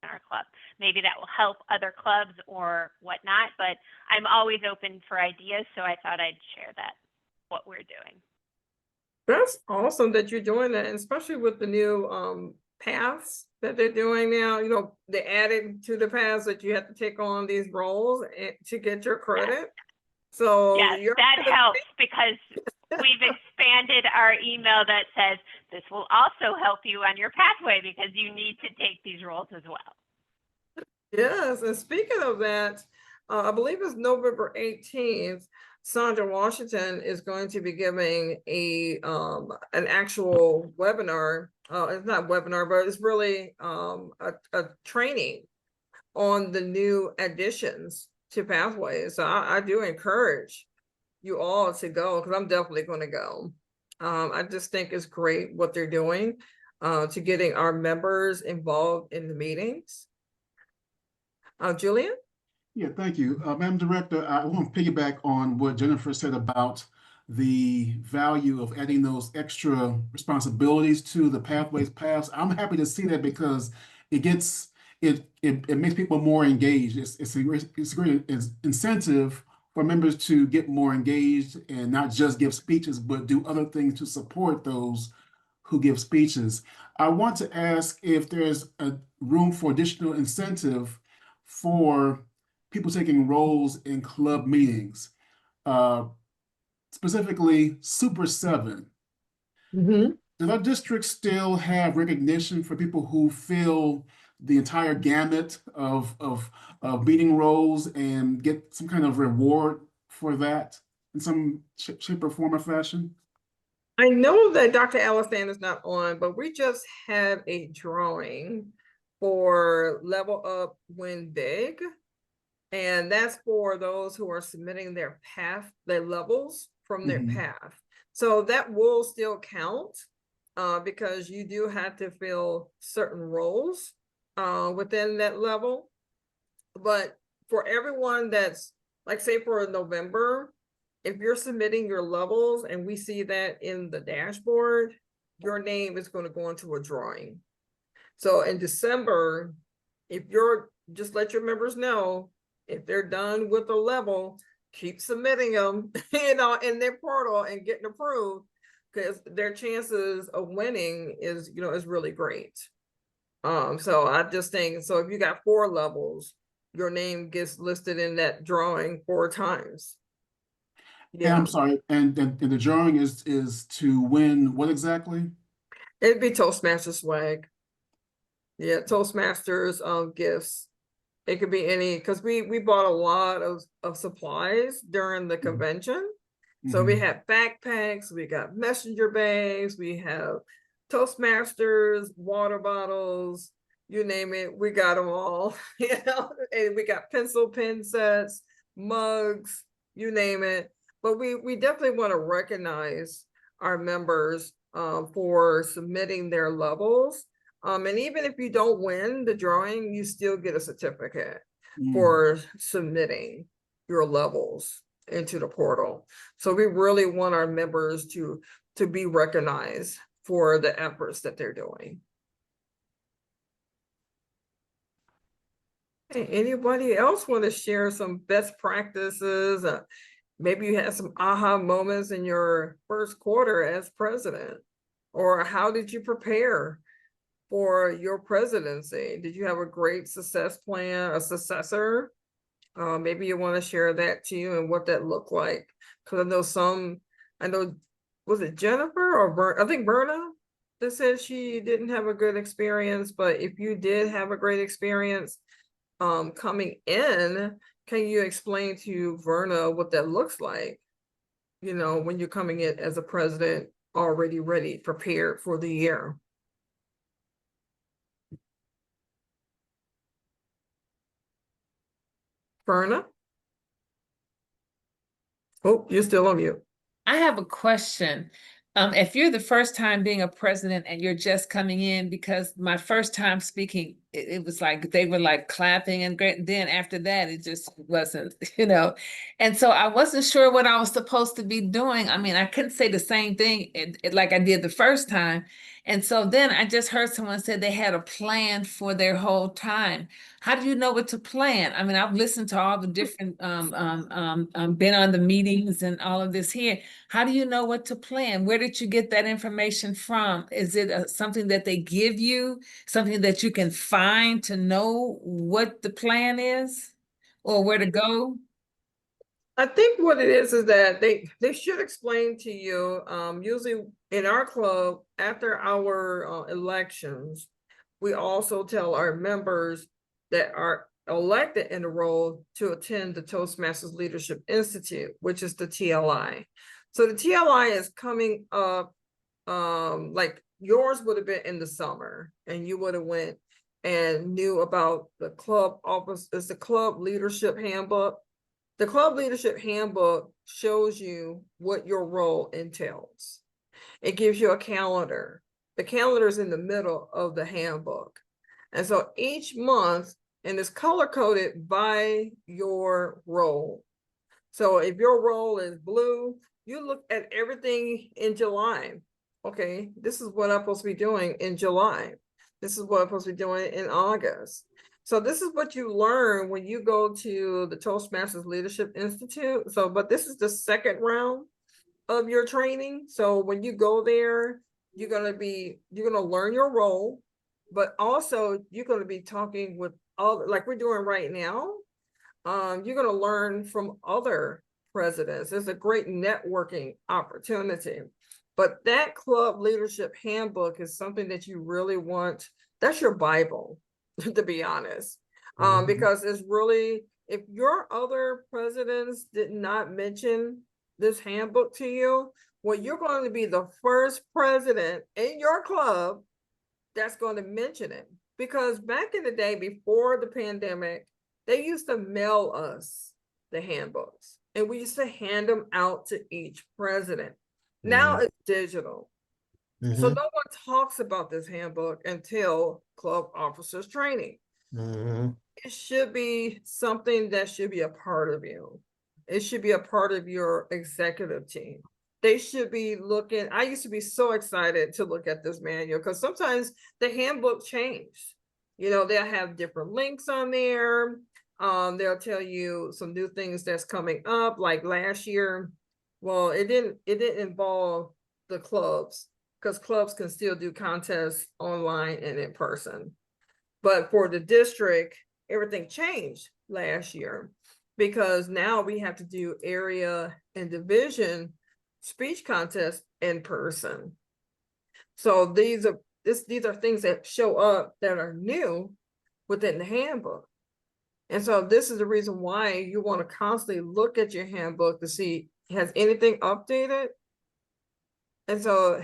in our club. Maybe that will help other clubs or whatnot, but I'm always open for ideas. So I thought I'd share that, what we're doing. That's awesome that you're doing that, and especially with the new paths that they're doing now. You know, they added to the paths that you have to take on these roles to get your credit. So yes, that helps, because we've expanded our email that says this will also help you on your pathway, because you need to take these roles as well. Yes, and speaking of that, I believe it's November 18th. Sandra Washington is going to be giving an actual webinar. It's not webinar, but it's really a training on the new additions to Pathways. So I do encourage you all to go, because I'm definitely going to go. I just think it's great what they're doing to getting our members involved in the meetings. Julian? Yeah, thank you. Madam Director, I want to piggyback on what Jennifer said about the value of adding those extra responsibilities to the Pathways paths. I'm happy to see that, because it makes people more engaged. It's a great incentive for members to get more engaged and not just give speeches, but do other things to support those who give speeches. I want to ask if there's a room for additional incentive for people taking roles in club meetings, specifically Super 7. Does our district still have recognition for people who fill the entire gamut of meeting roles and get some kind of reward for that in some shape or form or fashion? I know that Dr. Allistan is not on, but we just had a drawing for Level Up Win Big. And that's for those who are submitting their path, their levels from their path. So that will still count because you do have to fill certain roles within that level. But for everyone that's, like, say for November, if you're submitting your levels and we see that in the dashboard, your name is going to go into a drawing. So in December, if you're, just let your members know, if they're done with the level, keep submitting them, you know, in their portal and getting approved, because their chances of winning is, you know, is really great. So I just think, so if you got 4 levels, your name gets listed in that drawing 4 times. And I'm sorry, and the drawing is to win what exactly? It'd be Toastmasters swag. Yeah, Toastmasters gifts. It could be any, because we bought a lot of supplies during the convention. So we had backpacks, we got messenger bags, we have Toastmasters, water bottles, you name it, we got them all. You know, and we got pencil pen sets, mugs, you name it. But we definitely want to recognize our members for submitting their levels. And even if you don't win the drawing, you still get a certificate for submitting your levels into the portal. So we really want our members to be recognized for the efforts that they're doing. Hey, anybody else want to share some best practices? Maybe you had some aha moments in your first quarter as president, or how did you prepare for your presidency? Did you have a great success plan, a successor? Maybe you want to share that too and what that looked like. Because I know, was it Jennifer or I think Berna that said she didn't have a good experience, but if you did have a great experience coming in, can you explain to Verna what that looks like? You know, when you're coming in as a president, already ready, prepared for the year. Verna? Oh, you're still on mute. I have a question. If you're the first time being a president and you're just coming in, because my first time speaking, it was like they were like clapping and great. Then after that, it just wasn't, you know. And so I wasn't sure what I was supposed to be doing. I mean, I couldn't say the same thing like I did the first time. And so then I just heard someone say they had a plan for their whole time. How do you know what to plan? I mean, I've listened to all the different, been on the meetings and all of this here. How do you know what to plan? Where did you get that information from? Is it something that they give you, something that you can find to know what the plan is or where to go? I think what it is that they should explain to you, usually in our club, after our elections, we also tell our members that are elected in the role to attend the Toastmasters Leadership Institute, which is the TLI. So the TLI is coming up, like yours would have been in the summer, and you would have went and knew about the club office, is the club leadership handbook. The club leadership handbook shows you what your role entails. It gives you a calendar. The calendar is in the middle of the handbook. And so each month, and it's color coded by your role. So if your role is blue, you look at everything in July. Okay, this is what I'm supposed to be doing in July. This is what I'm supposed to be doing in August. So this is what you learn when you go to the Toastmasters Leadership Institute. So, but this is the second round of your training. So when you go there, you're gonna learn your role, but also you're gonna be talking with all, like we're doing right now. You're gonna learn from other presidents. It's a great networking opportunity. But that club leadership handbook is something that you really want. That's your Bible, to be honest. Because it's really, if your other presidents did not mention this handbook to you, well, you're going to be the first president in your club that's going to mention it. Because back in the day, before the pandemic, they used to mail us the handbooks and we used to hand them out to each president. Now it's digital. So no one talks about this handbook until club officers training. It should be something that should be a part of you. It should be a part of your executive team. They should be looking. I used to be so excited to look at this manual because sometimes the handbook changed. You know, they'll have different links on there. They'll tell you some new things that's coming up. Like last year, well, it didn't involve the clubs because clubs can still do contests online and in person. But for the district, everything changed last year because now we have to do area and division speech contests in person. So these are things that show up that are new within the handbook. And so this is the reason why you want to constantly look at your handbook to see, has anything updated? And so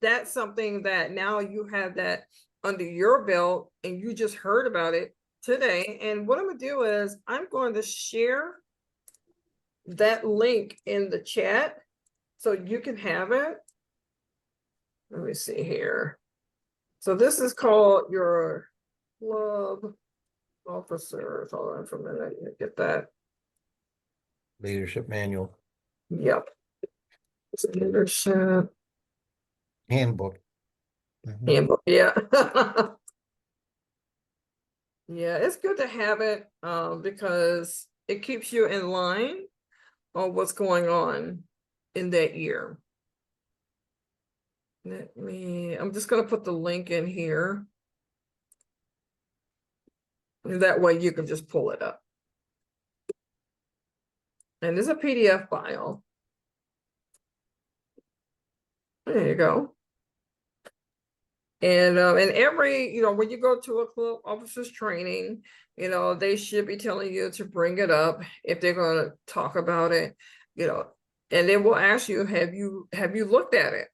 that's something that now you have that under your belt and you just heard about it today. And what I'm going to do is I'm going to share that link in the chat so you can have it. Let me see here. So this is called your club officers. Hold on for a minute. Get that. Leadership manual. Yep. It's leadership Handbook. handbook. Yeah. Yeah, it's good to have it because it keeps you in line on what's going on in that year. I'm just going to put the link in here. And that way you can just pull it up. And there's a PDF file. There you go. And every, when you go to a club officers training, they should be telling you to bring it up if they're going to talk about it, and then we'll ask you, have you looked at it?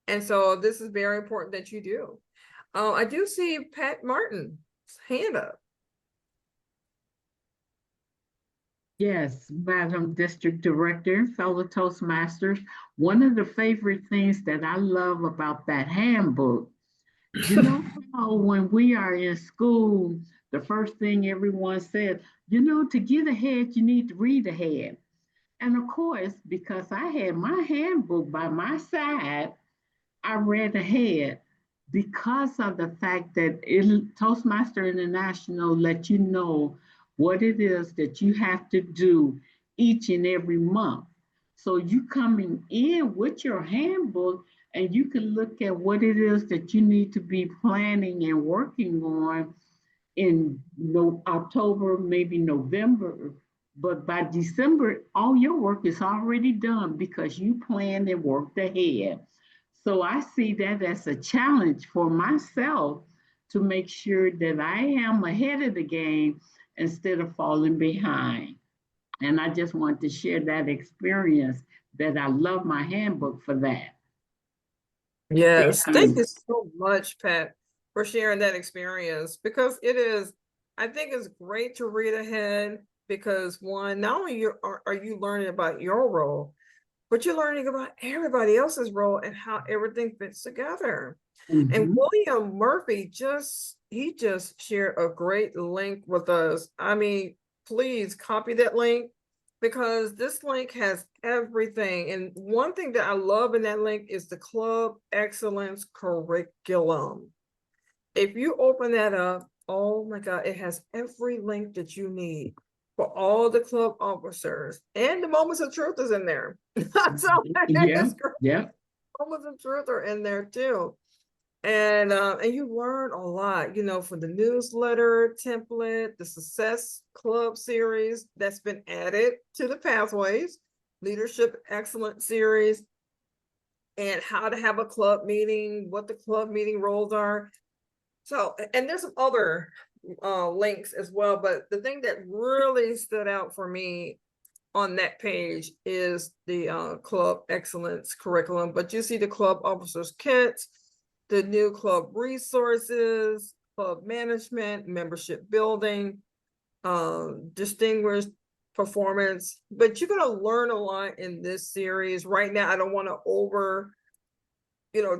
And so this is very important that you do. I do see Pat Martin's hand up. Yes, Madam District Director, fellow Toastmasters, one of the favorite things that I love about that handbook, you know how when we are in school, the first thing everyone said, to get ahead, you need to read ahead. And of course, because I had my handbook by my side, I read ahead because of the fact that Toastmaster International let you know what it is that you have to do each and every month. So you coming in with your handbook and you can look at what it is that you need to be planning and working on in October, maybe November. But by December, all your work is already done because you planned and worked ahead. So I see that as a challenge for myself to make sure that I am ahead of the game instead of falling behind. And I just want to share that experience that I love my handbook for that. Yes, thank you so much, Pat, for sharing that experience because I think it's great to read ahead because one, not only are you learning about your role, but you're learning about everybody else's role and how everything fits together. And William Murphy just shared a great link with us. I mean, please copy that link because this link has everything. And one thing that I love in that link is the Club Excellence Curriculum. If you open that up, Oh my God, it has every link that you need for all the club officers, and the moments of truth is in there. So Yeah, it's great. yeah. Moments of truth are in there too. And you learn a lot, from the newsletter template, the Success Club series that's been added to the Pathways, Leadership Excellence series, and how to have a club meeting, what the club meeting roles are. So, and there's some other links as well, but the thing that really stood out for me on that page is the club excellence curriculum. But you see the club officers kits, the new club resources, club management, membership building, distinguished performance. But you're going to learn a lot in this series. Right now, I don't want to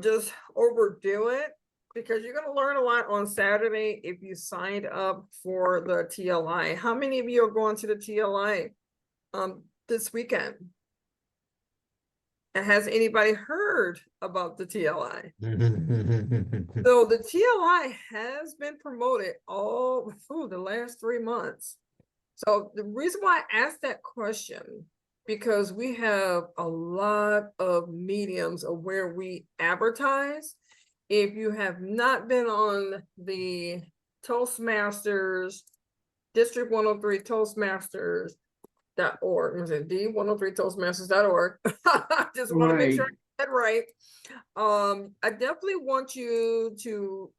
just overdo it, because you're going to learn a lot on Saturday if you signed up for the TLI. How many of you are going to the TLI this weekend? And has anybody heard about the TLI? So the TLI has been promoted all through the last 3 months. So the reason why I asked that question, because we have a lot of mediums of where we advertise. If you have not been on the Toastmasters, District 103 Toastmasters.org, was it D103Toastmasters.org? Just want to make sure I get that right. I definitely want you to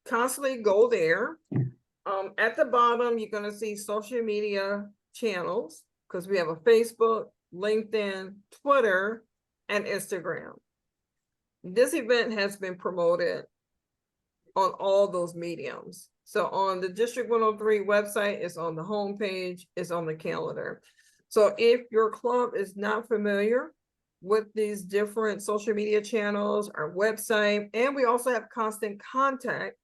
constantly go there. At the bottom, you're going to see social media channels, because we have a Facebook, LinkedIn, Twitter, and Instagram. This event has been promoted on all those mediums. So on the District 103 website, it's on the homepage, it's on the calendar. So if your club is not familiar with these different social media channels, our website, and we also have Constant Contact.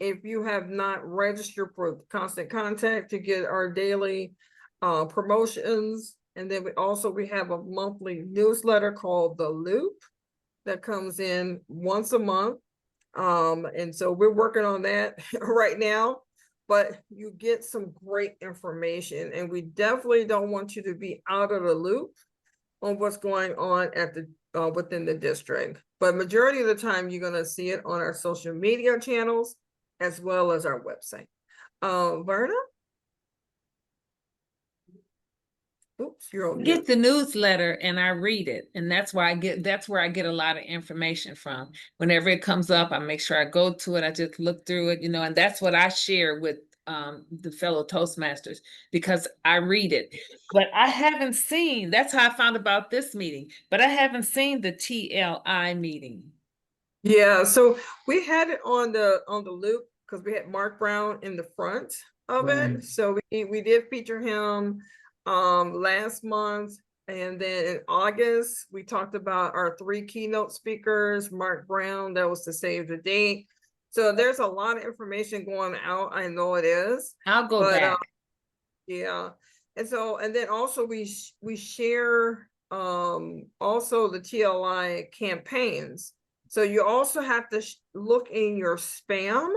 If you have not registered for Constant Contact to get our daily promotions, and then we have a monthly newsletter called The Loop that comes in once a month. And so we're working on that right now, but you get some great information, and we definitely don't want you to be out of the loop on what's going on at the within the district. But majority of the time, you're going to see it on our social media channels as well as our website. Verna? Oops, you're on Get mute. the newsletter and I read it, and that's where I get a lot of information from. Whenever it comes up, I make sure I go to it. I just look through it, and that's what I share with the fellow Toastmasters, because I read it. But I haven't seen, that's how I found about this meeting, but I haven't seen the TLI meeting. Yeah, so we had it on the loop because we had Mark Brown in the front of it. So we did feature him last month, and then in August we talked about our 3 keynote speakers. Mark Brown, that was to save the date. So there's a lot of information going out. I know it is. I'll go back. Yeah, and then also we share also the TLI campaigns. So you also have to look in your spam.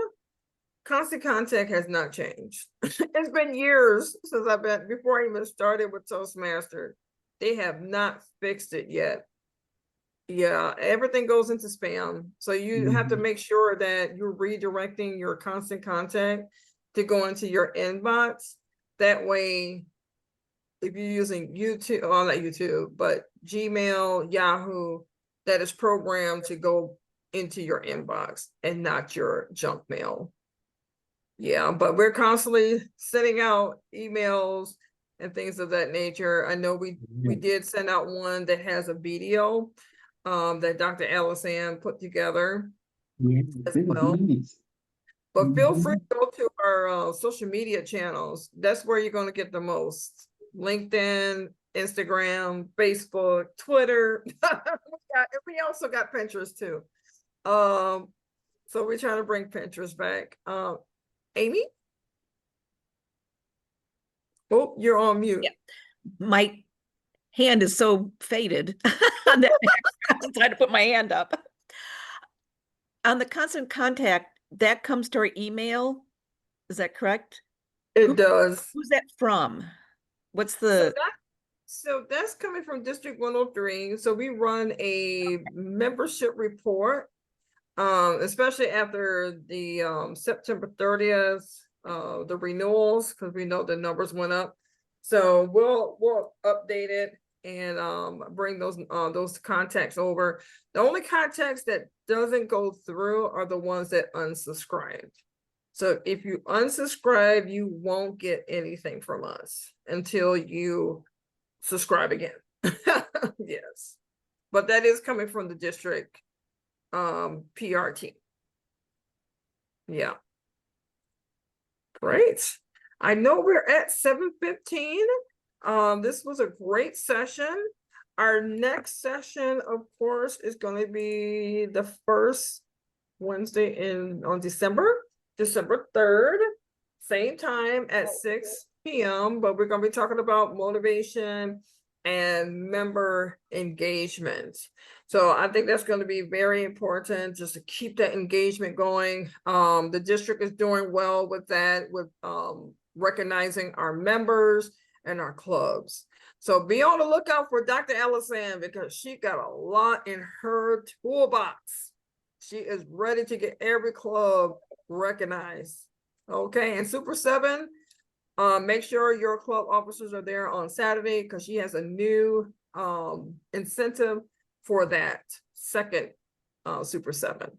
Constant Contact has not changed. It's been years since before I even started with Toastmasters. They have not fixed it yet. Yeah, everything goes into spam. So you have to make sure that you're redirecting your Constant Contact to go into your inbox. That way, if you're using YouTube, not YouTube, but Gmail, Yahoo, that is programmed to go into your inbox and not your junk mail. Yeah, but we're constantly sending out emails and things of that nature. I know we did send out one that has a video that Dr. Allison put together as well. But feel free to go to our social media channels. That's where you're going to get the most. LinkedIn, Instagram, Facebook, Twitter. We also got Pinterest too. So we're trying to bring Pinterest back. Amy? Oh, you're on mute. Yeah. My hand is so faded. I'm trying to put my hand up. On the Constant Contact that comes to our email. Is that correct? It does. Who's that from? What's So the, that's coming from District 103. So we run a membership report, especially after the September 30th, the renewals, because we know the numbers went up. So we'll update it and bring those contacts over. The only contacts that doesn't go through are the ones that unsubscribed. So if you unsubscribe, you won't get anything from us until you subscribe again. Yes. But that is coming from the district PR team. Yeah. Great. I know we're at 7:15. This was a great session. Our next session, of course, is going to be the first Wednesday on December 3rd, same time at 6 p.m. But we're going to be talking about motivation and member engagement. So I think that's going to be very important just to keep that engagement going. The district is doing well with that, with recognizing our members and our clubs. So be on the lookout for Dr. Allison because she got a lot in her toolbox. She is ready to get every club recognized. Okay, and Super 7, make sure your club officers are there on Saturday because she has a new incentive for that second Super 7.